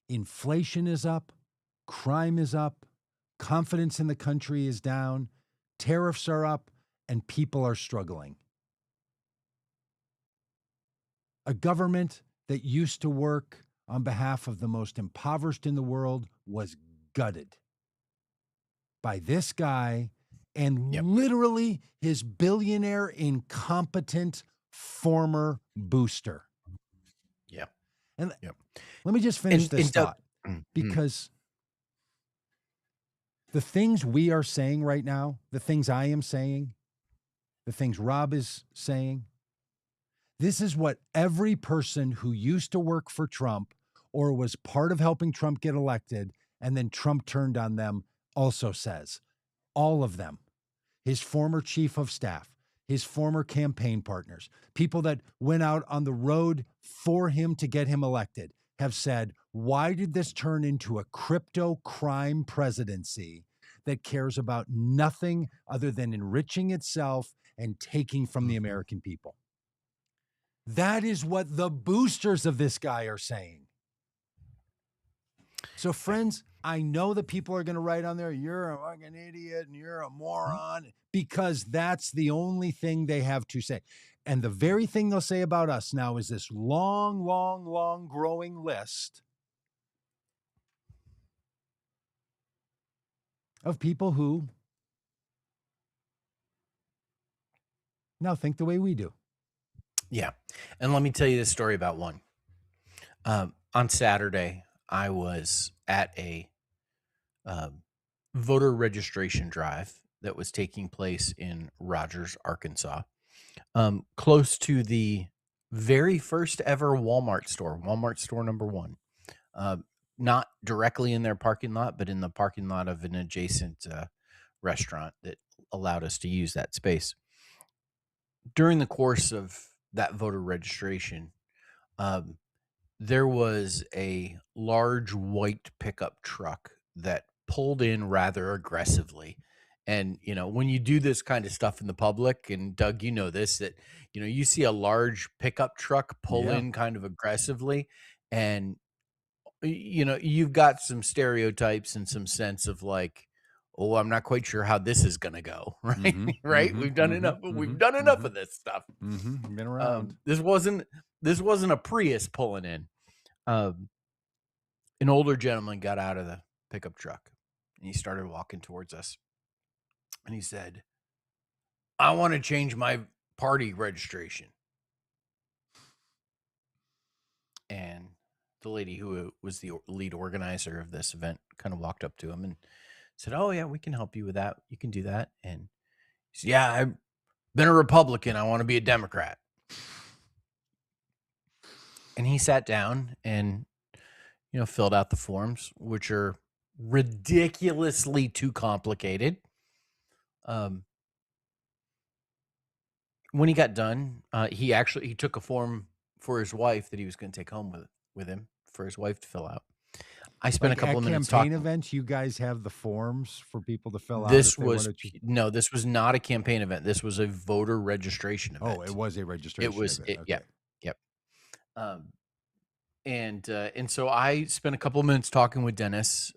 Inflation is up, crime is up, confidence in the country is down, tariffs are up, and people are struggling. A government that used to work on behalf of the most impoverished in the world was gutted by this guy and literally his billionaire incompetent former booster. Yep. And let me just finish this thought, because the things we are saying right now, the things I am saying, the things Rob is saying, this is what every person who used to work for Trump or was part of helping Trump get elected and then Trump turned on them also says. All of them. His former chief of staff, his former campaign partners, people that went out on the road for him to get him elected have said, why did this turn into a crypto crime presidency that cares about nothing other than enriching itself and taking from the American people? That is what the boosters of this guy are saying. So, friends, I know that people are going to write on there, you're a fucking idiot and you're a moron, because that's the only thing they have to say. And the very thing they'll say about us now is this long, long, long growing list of people who now think the way we do. Yeah. And let me tell you this story about one. On Saturday, I was at a voter registration drive that was taking place in Rogers, Arkansas, close to the very first ever Walmart store number one. Not directly in their parking lot, but in the parking lot of an adjacent restaurant that allowed us to use that space. During the course of that voter registration, there was a large white pickup truck that pulled in rather aggressively. And, when you do this kind of stuff in the public, and Doug, you know this, that, you see a large pickup truck pull Yeah. in kind of aggressively, and, you've got some stereotypes and some sense of like, oh, I'm not quite sure how this is going to go. Right. Right. We've done enough. We've done enough of this stuff. Been around. This wasn't a Prius pulling in. An older gentleman got out of the pickup truck and he started walking towards us. And he said, I want to change my party registration. And the lady who was the lead organizer of this event kind of walked up to him and said, oh, yeah, we can help you with that. You can do that. And he said, yeah, I've been a Republican. I want to be a Democrat. And he sat down and, filled out the forms, which are ridiculously too complicated. When he got done, he took a form for his wife that he was going to take home with him for his wife to fill out. I spent a couple of minutes talking. Campaign events, you guys have the forms for people to fill out. This was not a campaign event. This was a voter registration event. Oh, it was a registration. It was. Event. Okay. Yep. And so I spent a couple of minutes talking with Dennis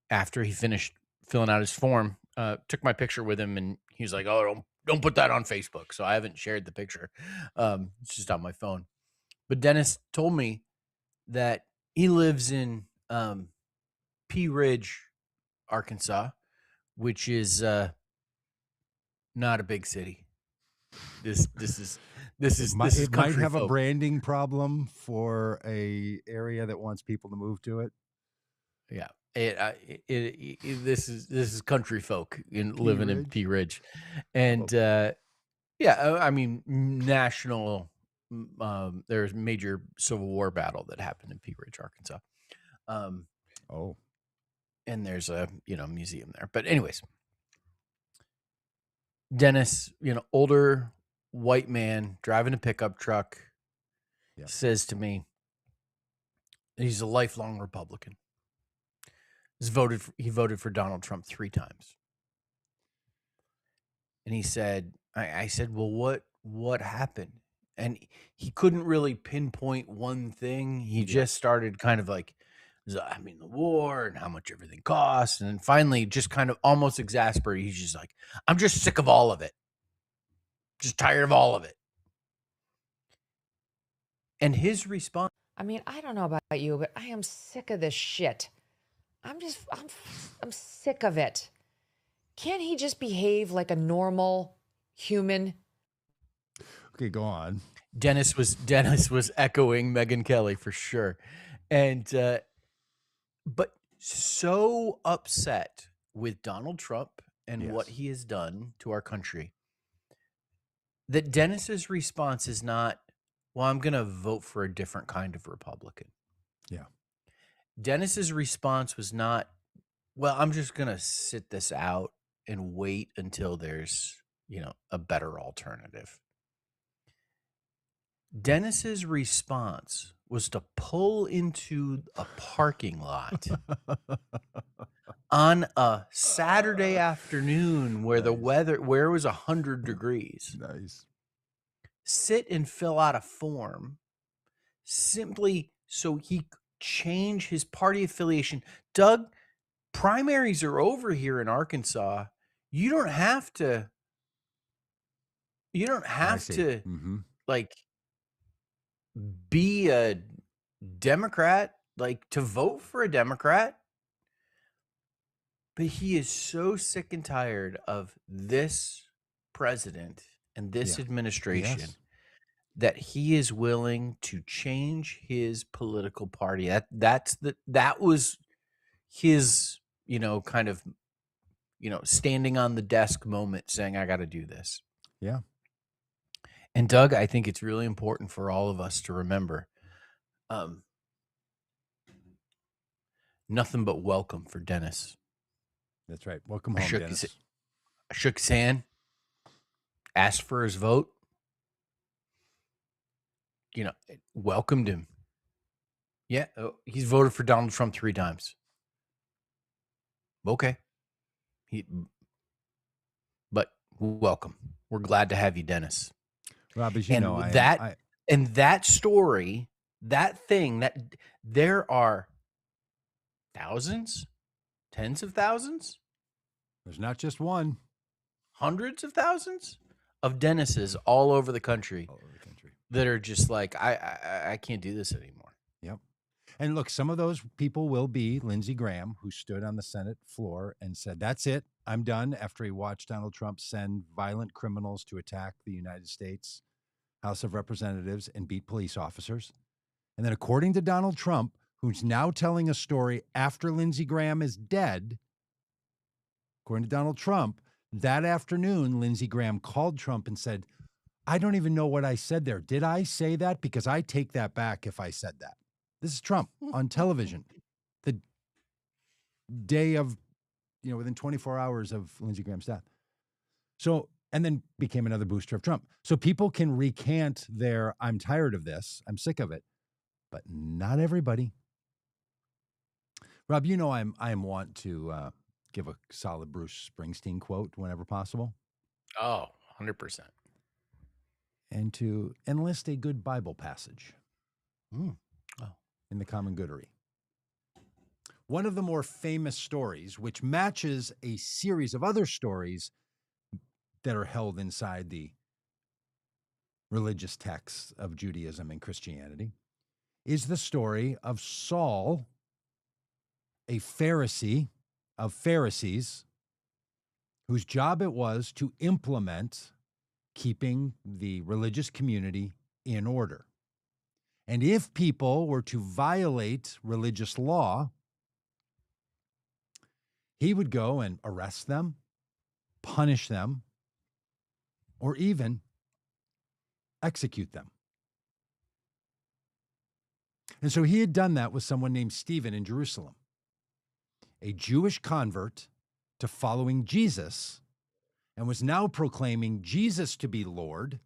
after he finished filling out his form. Took my picture with him, and he was like, "Oh, don't put that on Facebook." So I haven't shared the picture. It's just on my phone. But Dennis told me that he lives in Pea Ridge, Arkansas, which is not a big city. This is it might have folk. A branding problem for a area that wants people to move to it. Yeah, this is country folk living in Pea Ridge, and I mean national. There's a major Civil War battle that happened in Pea Ridge, Arkansas. And there's a museum there. But anyways, Dennis, older white man driving a pickup truck, says to me, he's a lifelong Republican. He voted for Donald Trump 3 times. And he said, I said, well, what happened? And he couldn't really pinpoint one thing. He just started kind of like, I mean, the war and how much everything costs. And then finally, just kind of almost exasperated, he's just like, I'm just sick of all of it. Just tired of all of it. And his response, I mean, I don't know about you, but I am sick of this shit. I'm sick of it. Can't he just behave like a normal human? Okay, go on. Dennis was echoing Megyn Kelly for sure. And but so upset with Donald Trump and what he has done to our country that Dennis's response is not, well, I'm going to vote for a different kind of Republican. Yeah. Dennis's response was not, well, I'm just going to sit this out and wait until there's, a better alternative. Dennis's response was to pull into a parking lot on a Saturday afternoon where the weather, where it was 100 degrees. Nice. sit and fill out a form simply so he could change his party affiliation. Doug, primaries are over here in Arkansas. You don't have to I see. Mm-hmm. like be a Democrat, like to vote for a Democrat. But he is so sick and tired of this president and this Yeah. administration Yes. that he is willing to change his political party. That was his, kind of, standing on the desk moment saying, I got to do this. Yeah. And Doug, I think it's really important for all of us to remember, nothing but welcome for Dennis. That's right. Welcome home, Dennis. I shook his hand, asked for his vote, welcomed him. Yeah, he's voted for Donald Trump 3 times. Okay. But welcome. We're glad to have you, Dennis. Rob, as you know, that story, that thing, that there are thousands, tens of thousands, there's not just one, hundreds of thousands of Dennises all over the country that are just like, I can't do this anymore. Yep. And look, some of those people will be Lindsey Graham, who stood on the Senate floor and said, that's it, I'm done, after he watched Donald Trump send violent criminals to attack the United States House of Representatives and beat police officers. And then according to Donald Trump, who's now telling a story after Lindsey Graham is dead, according to Donald Trump, that afternoon, Lindsey Graham called Trump and said, I don't even know what I said there. Did I say that? Because I take that back if I said that. This is Trump on television the day of, within 24 hours of Lindsey Graham's death. So, and then became another booster of Trump. So people can recant their, I'm tired of this, I'm sick of it, but not everybody. Rob, I want to give a solid Bruce Springsteen quote whenever possible. Oh, 100%. And to enlist a good Bible passage in the common goodery. One of the more famous stories, which matches a series of other stories that are held inside the religious texts of Judaism and Christianity, is the story of Saul, a Pharisee of Pharisees, whose job it was to implement keeping the religious community in order. And if people were to violate religious law, he would go and arrest them, punish them, or even execute them. And so he had done that with someone named Stephen in Jerusalem, a Jewish convert to following Jesus, and was now proclaiming Jesus to be Lord.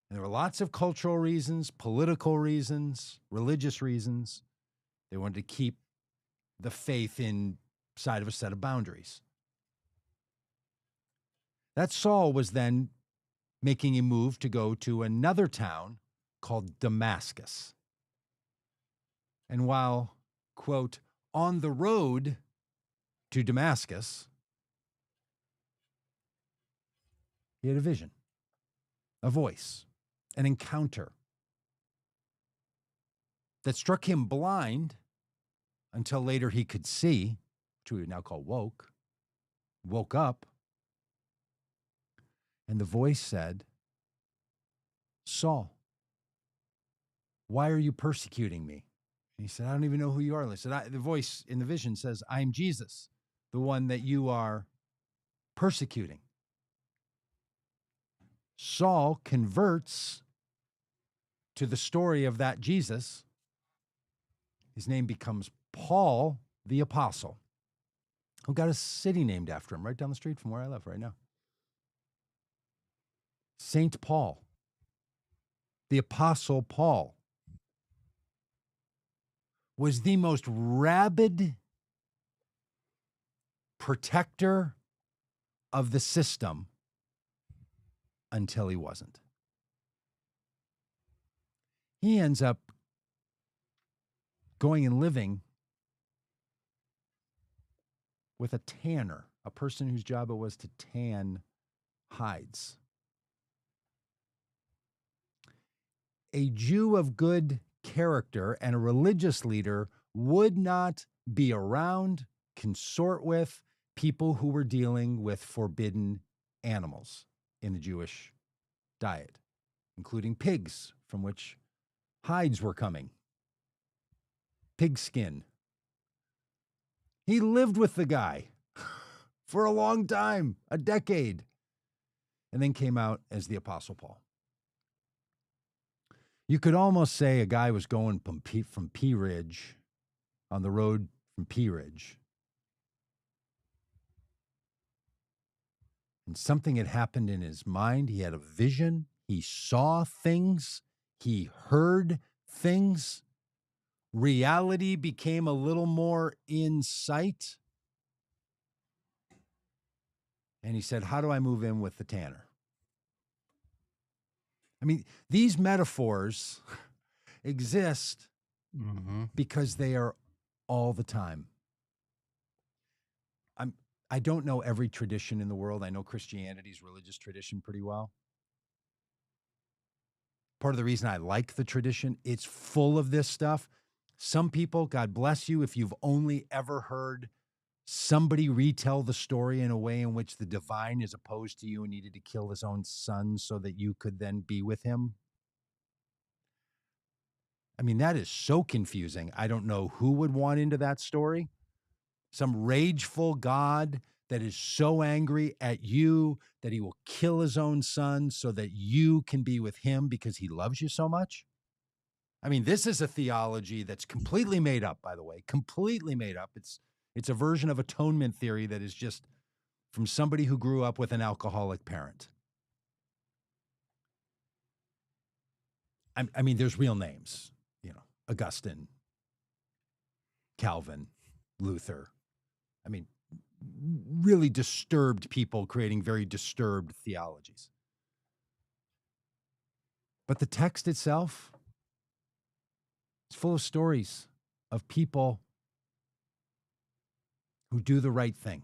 And there were lots of cultural reasons, political reasons, religious reasons. They wanted to keep the faith inside of a set of boundaries. That Saul was then making a move to go to another town called Damascus. And while, quote, on the road to Damascus, he had a vision, a voice, an encounter that struck him blind until later he could see, which we would now call woke up. And the voice said, Saul, why are you persecuting me? And he said, I don't even know who you are. And he said, the voice in the vision says, I am Jesus, the one that you are persecuting. Saul converts to the story of that Jesus. His name becomes Paul the Apostle, who got a city named after him right down the street from where I live right now. Saint Paul, the Apostle Paul, was the most rabid protector of the system until he wasn't. He ends up going and living with a tanner, a person whose job it was to tan hides. A Jew of good character and a religious leader would not be around, consort with people who were dealing with forbidden animals in the Jewish diet, including pigs, from which hides were coming, pig skin. He lived with the guy for a long time, a decade, and then came out as the Apostle Paul. You could almost say a guy was going from Pea Ridge, on the road from Pea Ridge, and something had happened in his mind. He had a vision. He saw things. He heard things. Reality became a little more in sight. And he said, how do I move in with the tanner? I mean, these metaphors exist because they are all the time. I don't know every tradition in the world. I know Christianity's religious tradition pretty well. Part of the reason I like the tradition, it's full of this stuff. Some people, God bless you, if you've only ever heard somebody retell the story in a way in which the divine is opposed to you and needed to kill his own son so that you could then be with him. I mean, that is so confusing. I don't know who would want into that story. Some rageful God that is so angry at you that he will kill his own son so that you can be with him because he loves you so much. I mean, this is a theology that's completely made up, by the way, completely made up. It's a version of atonement theory that is just from somebody who grew up with an alcoholic parent. I mean, there's real names, Augustine, Calvin, Luther. I mean, really disturbed people creating very disturbed theologies. But the text itself, it's full of stories of people who do the right thing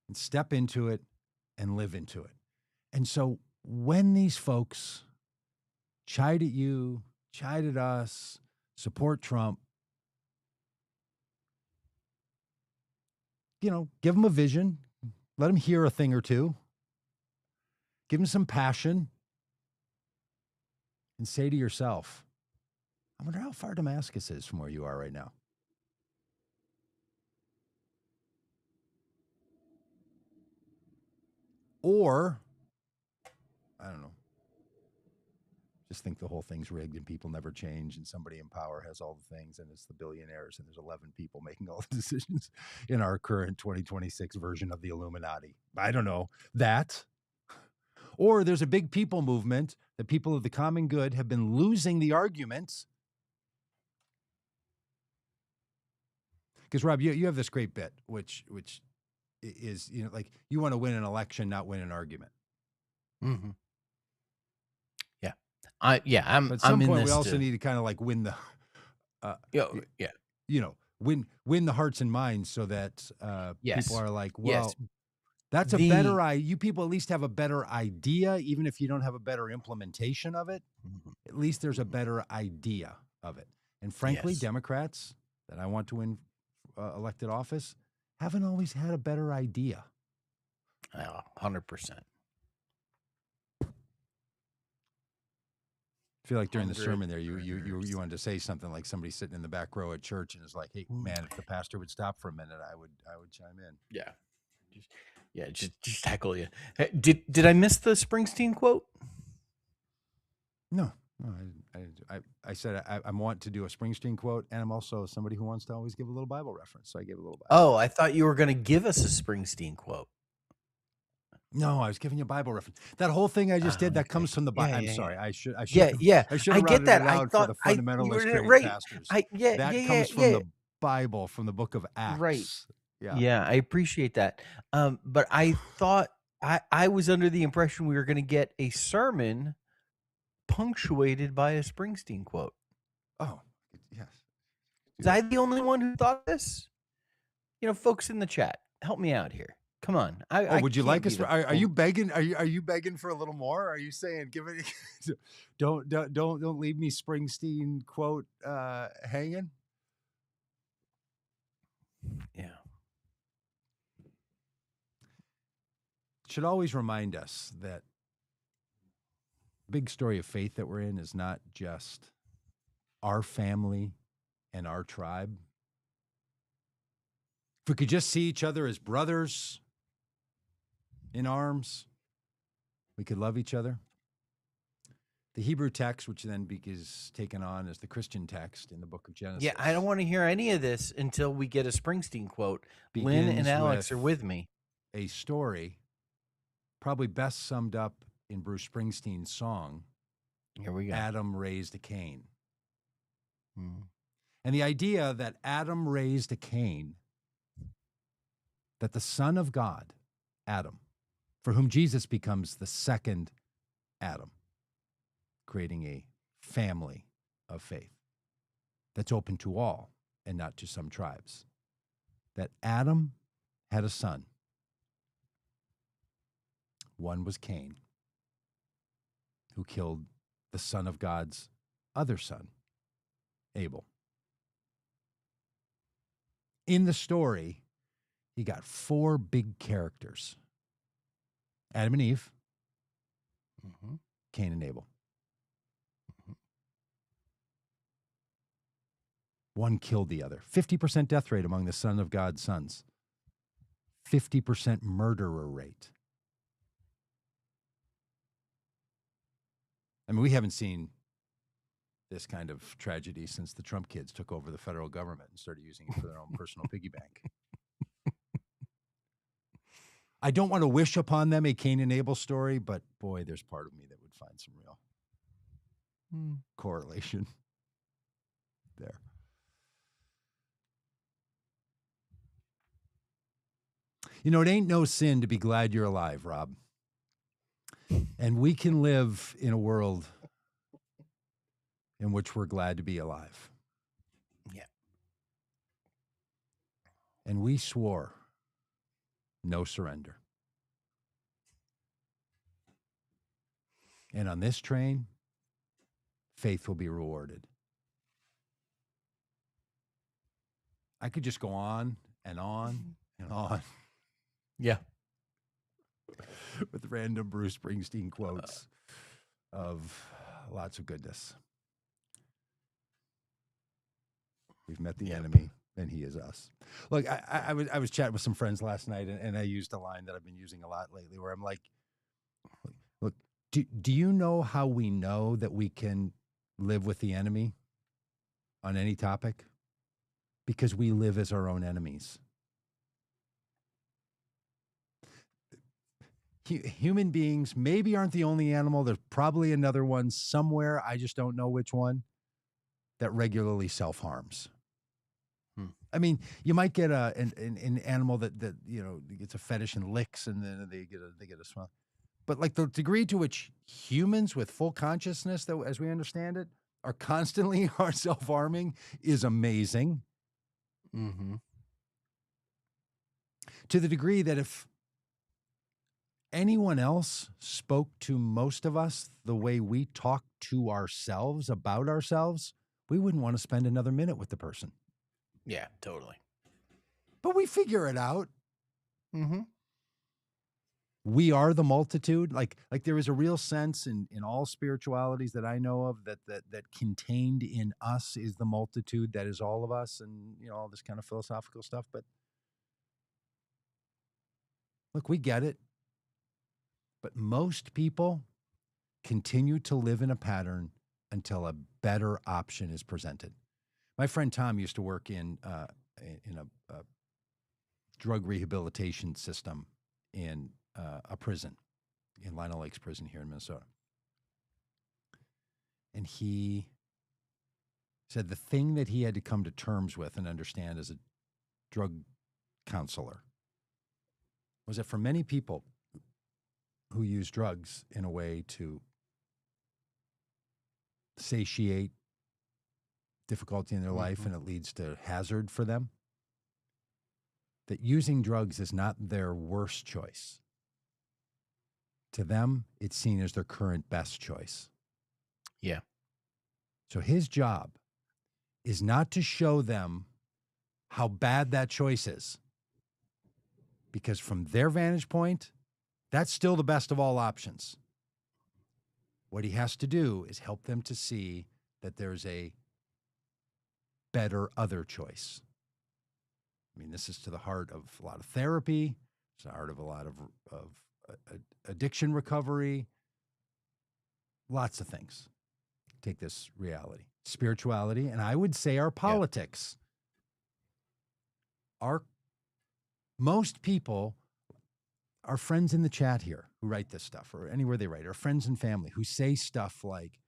and step into it and live into it. And so when these folks chide at you, chide at us, support Trump, give them a vision, let them hear a thing or two, give them some passion, and say to yourself, I wonder how far Damascus is from where you are right now. Or, I don't know, just think the whole thing's rigged and people never change and somebody in power has all the things and it's the billionaires and there's 11 people making all the decisions in our current 2026 version of the Illuminati. I don't know that. Or there's a big people movement that people of the common good have been losing the arguments. Because, Rob, you have this great bit, which is, like you want to win an election, not win an argument. Mm-hmm. Yeah. But at some point, we also need to kind of like win the, win the hearts and minds so that people are like, well, that's a better idea. You people at least have a better idea, even if you don't have a better implementation of it. At least there's a better idea of it. And frankly, Democrats that I want to win elected office haven't always had a better idea. 100%. I feel like during the sermon there, you wanted to say something like somebody sitting in the back row at church and is like, "Hey, man, if the pastor would stop for a minute, I would chime in." Just tackle you. Hey, did I miss the Springsteen quote? No, I said I want to do a Springsteen quote, and I'm also somebody who wants to always give a little Bible reference, so I gave a little Bible. Oh, I thought you were going to give us a Springsteen quote. No, I was giving you a Bible reference. That whole thing I just did, that comes from the Bible. I'm sorry. I should I get that. I thought for the fundamentalist pastors. That comes from the Bible, from the book of Acts. Right. Yeah, I appreciate that. But I thought I was under the impression we were going to get a sermon punctuated by a Springsteen quote. Oh, yes. Was I the only one who thought this? Folks in the chat, help me out here. Come on. Would you like us? us? Are you begging? Are you begging for a little more? Are you saying give it? don't leave me Springsteen quote hanging. Yeah. Should always remind us that the big story of faith that we're in is not just our family and our tribe. If we could just see each other as brothers in arms, we could love each other. The Hebrew text, which then is taken on as the Christian text in the book of Genesis. Yeah, I don't want to hear any of this until we get a Springsteen quote. Lynn and Alex are with me. A story probably best summed up in Bruce Springsteen's song, Here we go. Adam Raised a Cain. And the idea that Adam raised a Cain, that the Son of God, Adam, for whom Jesus becomes the second Adam, creating a family of faith that's open to all and not to some tribes. That Adam had a son. One was Cain, who killed the Son of God's other son, Abel. In the story, you got 4 big characters: Adam and Eve, Cain and Abel. One killed the other. 50% death rate among the Son of God's sons. 50% murderer rate. I mean, we haven't seen this kind of tragedy since the Trump kids took over the federal government and started using it for their own personal piggy bank. I don't want to wish upon them a Cain and Abel story, but boy, there's part of me that would find some real correlation there. It ain't no sin to be glad you're alive, Rob. And we can live in a world in which we're glad to be alive. Yeah. And we swore no surrender. And on this train, faith will be rewarded. I could just go on and on and on. Yeah. With random Bruce Springsteen quotes of lots of goodness. We've met the enemy, and he is us. Look, I was chatting with some friends last night, and I used a line that I've been using a lot lately, where I'm like, look, do you know how we know that we can live with the enemy on any topic? Because we live as our own enemies. Human beings maybe aren't the only animal. There's probably another one somewhere, I just don't know which one, that regularly self-harms. I mean, you might get an animal that gets a fetish and licks, and then they get a smell. But like the degree to which humans with full consciousness, though, as we understand it, are constantly are self-harming is amazing. To the degree that if anyone else spoke to most of us the way we talk to ourselves about ourselves, we wouldn't want to spend another minute with the person. Yeah, totally. But we figure it out. We are the multitude. Like there is a real sense in all spiritualities that I know of that contained in us is the multitude that is all of us, and all this kind of philosophical stuff. But look, we get it. But most people continue to live in a pattern until a better option is presented. My friend Tom used to work in a drug rehabilitation system in a prison, in Lino Lakes Prison here in Minnesota. And he said the thing that he had to come to terms with and understand as a drug counselor was that for many people who use drugs in a way to satiate difficulty in their life, and it leads to hazard for them. That using drugs is not their worst choice. To them, it's seen as their current best choice. Yeah. So his job is not to show them how bad that choice is, because from their vantage point, that's still the best of all options. What he has to do is help them to see that there's a better other choice. I mean, this is to the heart of a lot of therapy. It's the heart of a lot of addiction recovery. Lots of things. Take this reality, spirituality, and I would say our politics. Most people, our friends in the chat here who write this stuff, or anywhere they write, our friends and family who say stuff like,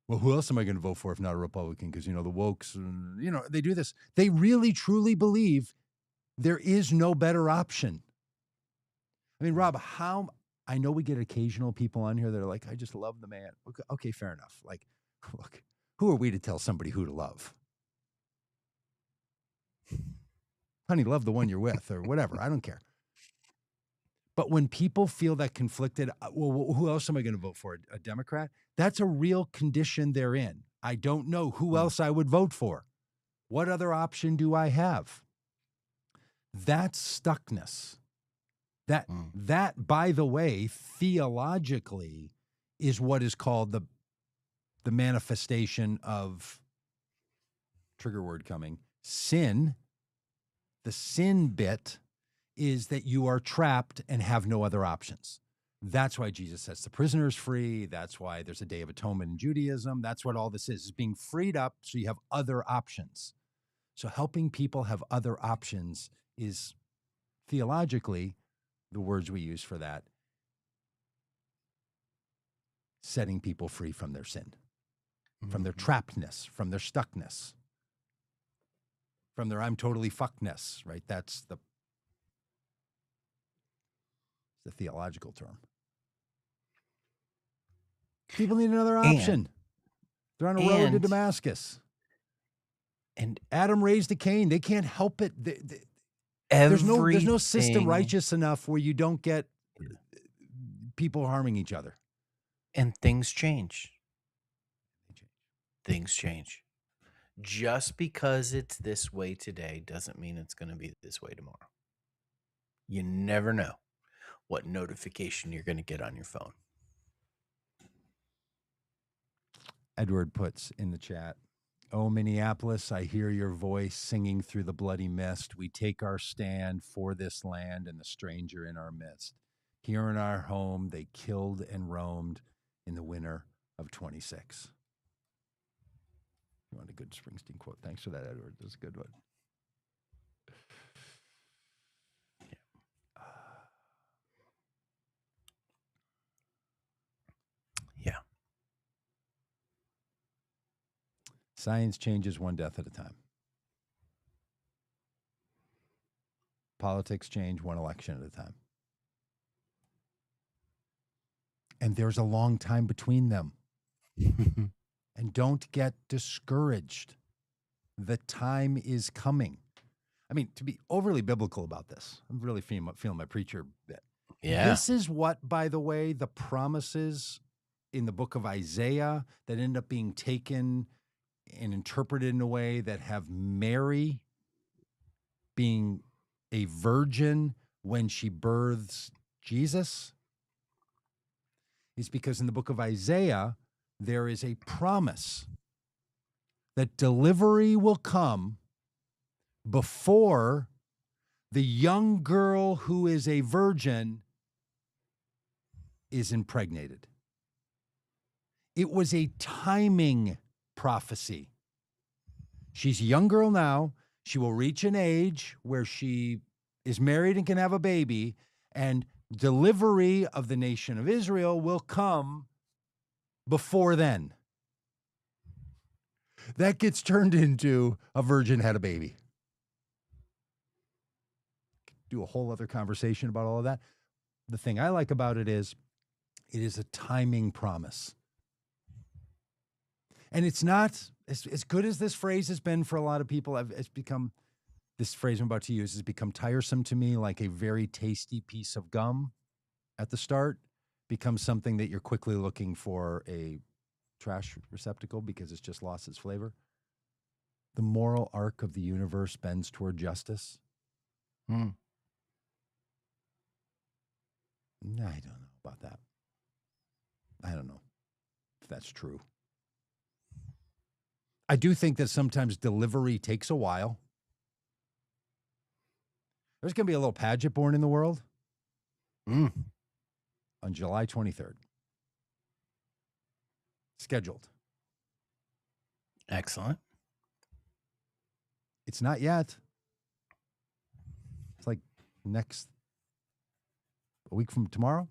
well, who else am I going to vote for if not a Republican? Because, the wokes, they do this. They really, truly believe there is no better option. I mean, Rob, I know we get occasional people on here that are like, I just love the man. Okay, fair enough. Like, look, who are we to tell somebody who to love? Honey, love the one you're with or whatever. I don't care. But when people feel that conflicted, well, who else am I going to vote for? A Democrat? That's a real condition they're in. I don't know who else I would vote for. What other option do I have? That's stuckness. That, by the way, theologically is what is called the manifestation of, trigger word coming, sin. The sin bit is that you are trapped and have no other options. That's why Jesus sets the prisoners free. That's why there's a Day of Atonement in Judaism. That's what all this is being freed up so you have other options. So helping people have other options is theologically the words we use for that, setting people free from their sin, from their trappedness, from their stuckness, from their I'm totally fuckness, right? That's the theological term. People need another option. They're on a road to Damascus. And Adam raised a Cain. They can't help it. There's no system righteous enough where you don't get people harming each other. And things change. Things change. Just because it's this way today doesn't mean it's going to be this way tomorrow. You never know what notification you're going to get on your phone. Edward puts in the chat, oh, Minneapolis, I hear your voice singing through the bloody mist. We take our stand for this land and the stranger in our midst. Here in our home, they killed and roamed in the winter of 26. You want a good Springsteen quote? Thanks for that, Edward. That's a good one. Yeah. Science changes one death at a time. Politics change one election at a time. And there's a long time between them. And don't get discouraged. The time is coming. I mean, to be overly biblical about this, I'm really feeling my preacher bit. Yeah. This is what, by the way, the promises in the book of Isaiah that end up being taken and interpreted in a way that have Mary being a virgin when she births Jesus, is because in the book of Isaiah, there is a promise that delivery will come before the young girl who is a virgin is impregnated. It was a timing prophecy. She's a young girl now. She will reach an age where she is married and can have a baby, and delivery of the nation of Israel will come before then. That gets turned into a virgin had a baby. Do a whole other conversation about all of that. The thing I like about it is a timing promise. And it's not as good as this phrase has been for a lot of people. It's become, this phrase I'm about to use has become tiresome to me, like a very tasty piece of gum at the start becomes something that you're quickly looking for a trash receptacle because it's just lost its flavor. The moral arc of the universe bends toward justice. Mm. I don't know about that. I don't know if that's true. I do think that sometimes delivery takes a while. There's going to be a little Pagitt born in the world Mm. on July 23rd. Scheduled. Excellent. It's not yet. It's like a week from tomorrow.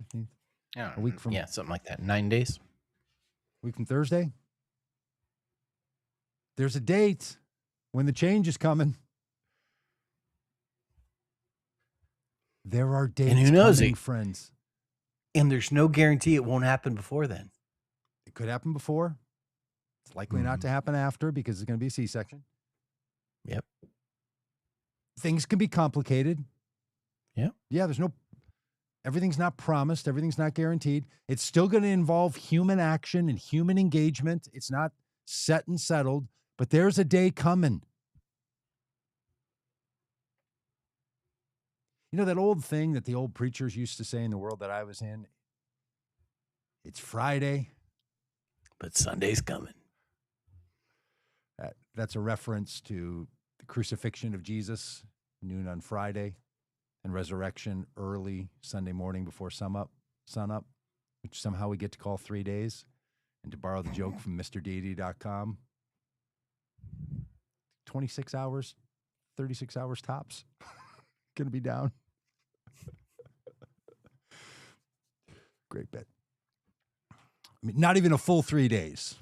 15th. Yeah, A week from something like that. 9 days. A week from Thursday. There's a date when the change is coming. There are dates And who knows coming, it? friends. And there's no guarantee it won't happen before then. It could happen before. It's likely not to happen after because it's going to be a C-section. Yep. Things can be complicated. Yeah. Yeah, everything's not promised. Everything's not guaranteed. It's still going to involve human action and human engagement. It's not set and settled, but there's a day coming. You know that old thing that the old preachers used to say in the world that I was in? It's Friday, but Sunday's coming. That's a reference to the crucifixion of Jesus, noon on Friday, and resurrection early Sunday morning before sun up, which somehow we get to call 3 days. And to borrow the joke from MrDeity.com, 26 hours, 36 hours tops. Going to be down. Great bit. I mean, not even a full 3 days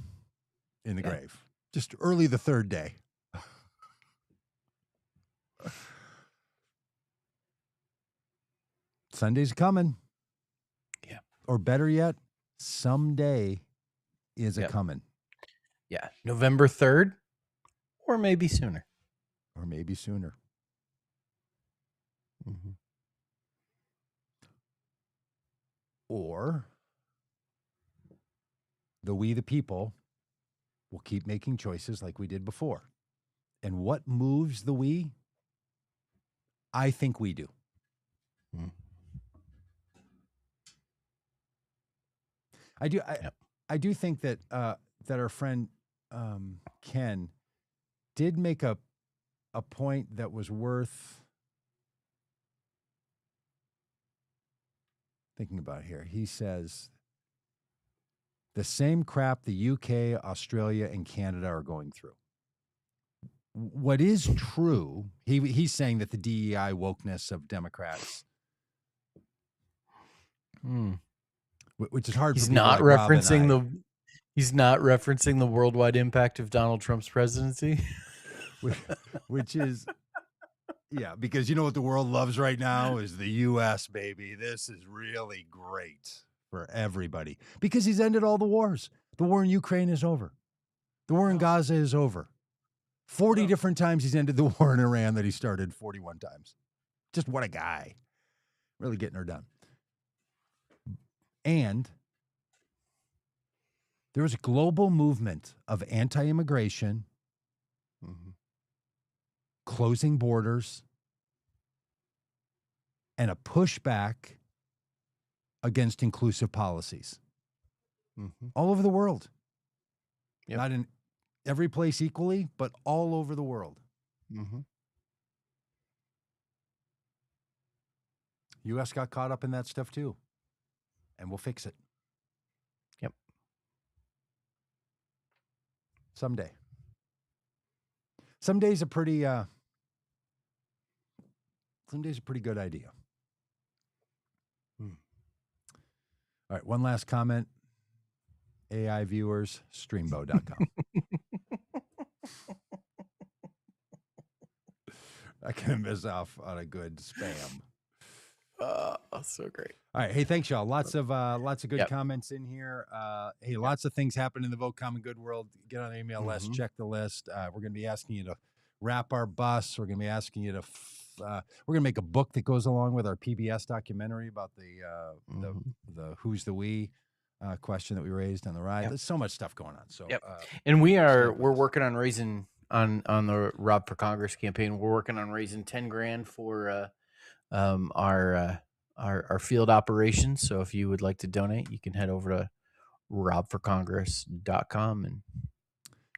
in the grave. Just early the third day. Sunday's coming. Yeah. Or better yet, someday is a coming. Yeah. November 3rd, or maybe sooner. Or maybe sooner. Mm-hmm. Or we the people will keep making choices like we did before. And what moves the we? I think we do. Mm. I do think that that our friend Ken did make a point that was worth thinking about here. He says the same crap the UK, Australia, and Canada are going through. What is true, he's saying that the DEI wokeness of Democrats, which is hard. He's for people not like Rob and referencing He's not referencing the worldwide impact of Donald Trump's presidency, which is. Yeah, because you know what the world loves right now is the U.S., baby. This is really great for everybody because he's ended all the wars. The war in Ukraine is over. The war in Gaza is over. 40 different times he's ended the war in Iran that he started 41 times. Just what a guy. Really getting her done. And there was a global movement of anti-immigration, closing borders, and a pushback against inclusive policies all over the world. Yep. Not in every place equally, but all over the world. U.S. got caught up in that stuff too, and we'll fix it. Yep. Someday. Someday's a pretty good idea. All right, one last comment. AI viewers, streambo.com. I can't miss off on a good spam. So great. All right. Hey, thanks, y'all. Lots of good Yep. comments in here. Hey, lots of things happen in the Vote Common Good world. Get on the email list. Check the list. We're going to be asking you to wrap our bus. We're going to be asking you to. We're going to make a book that goes along with our PBS documentary about the who's the we question that we raised on the ride. Yep. There's so much stuff going on. So, and we're with us. working on raising on the Rob for Congress campaign. We're working on raising $10,000 for our field operations. So if you would like to donate, you can head over to robforcongress.com and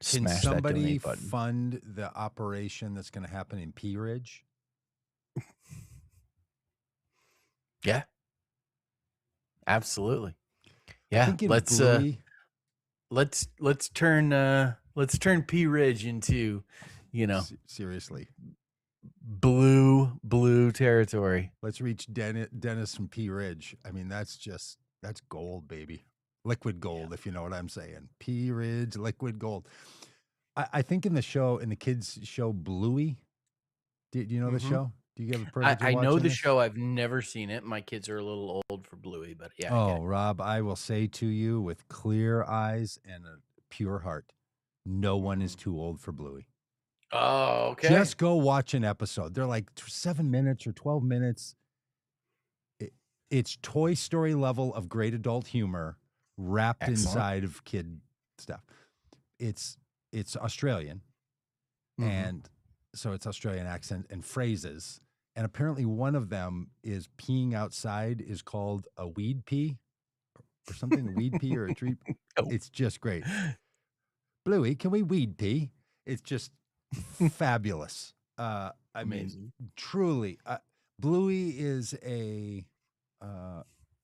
Can smash that somebody donate button. fund the operation that's going to happen in Pea Ridge? Yeah, absolutely. I Yeah, think in let's Bluey, let's turn Pea Ridge into, seriously. blue territory. Let's reach Dennis from Pea Ridge. I mean, that's gold, baby. Liquid gold, if you know what I'm saying. Pea Ridge, liquid gold. I think in the kids' show Bluey. Do you know the show? Do you have a privilege of I know watching the this? show. I've never seen it. My kids are a little old for Bluey, but yeah. I get it. Rob, I will say to you with clear eyes and a pure heart, no one is too old for Bluey. Oh, okay. Just go watch an episode. They're like 7 minutes or 12 minutes. It's Toy Story level of great adult humor wrapped inside of kid stuff. It's Australian, and so it's Australian accent and phrases. And apparently one of them is peeing outside is called a weed pee or something, a weed pee or a tree. It's just great. Bluey, can we weed pee? It's just fabulous. I mean, truly, Bluey is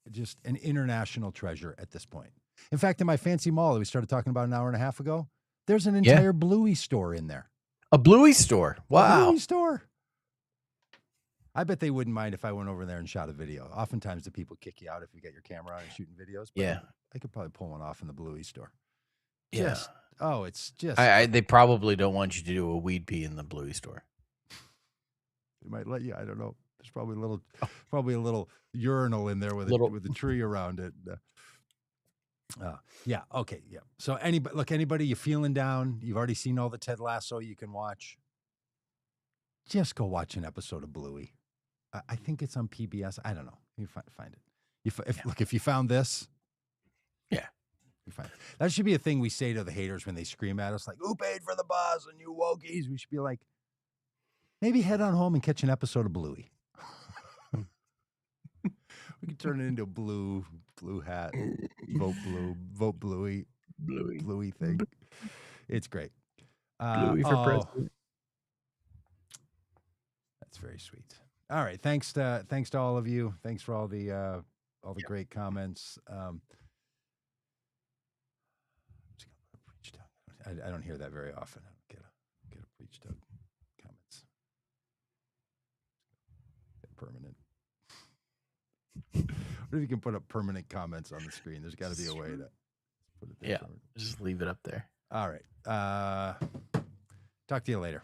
just an international treasure at this point. In fact, in my fancy mall that we started talking about an hour and a half ago, there's an entire Bluey store in there. A Bluey store. Wow. A Bluey store. I bet they wouldn't mind if I went over there and shot a video. Oftentimes the people kick you out if you get your camera on and shooting videos. But Yeah. I could probably pull one off in the Bluey store. It's just. They probably don't want you to do a weed pee in the Bluey store. They might let you. I don't know. There's probably a little urinal in there with a tree around it. Yeah. Okay. Yeah. So anybody you feeling down? You've already seen all the Ted Lasso you can watch. Just go watch an episode of Bluey. I think it's on PBS. I don't know. You find it. Look, if you found this, you find it. That should be a thing we say to the haters when they scream at us, like, "Who paid for the buzz and you wokies?" We should be like, maybe head on home and catch an episode of Bluey. We can turn it into a blue hat, vote Bluey thing. It's great. Bluey for president. That's very sweet. All right, thanks to all of you. Thanks for all the great comments. I don't hear that very often. I don't get a preach Doug comments. Permanent. What if you can put up permanent comments on the screen? There's got to be a way to put it there. Just leave it up there. All right. Talk to you later.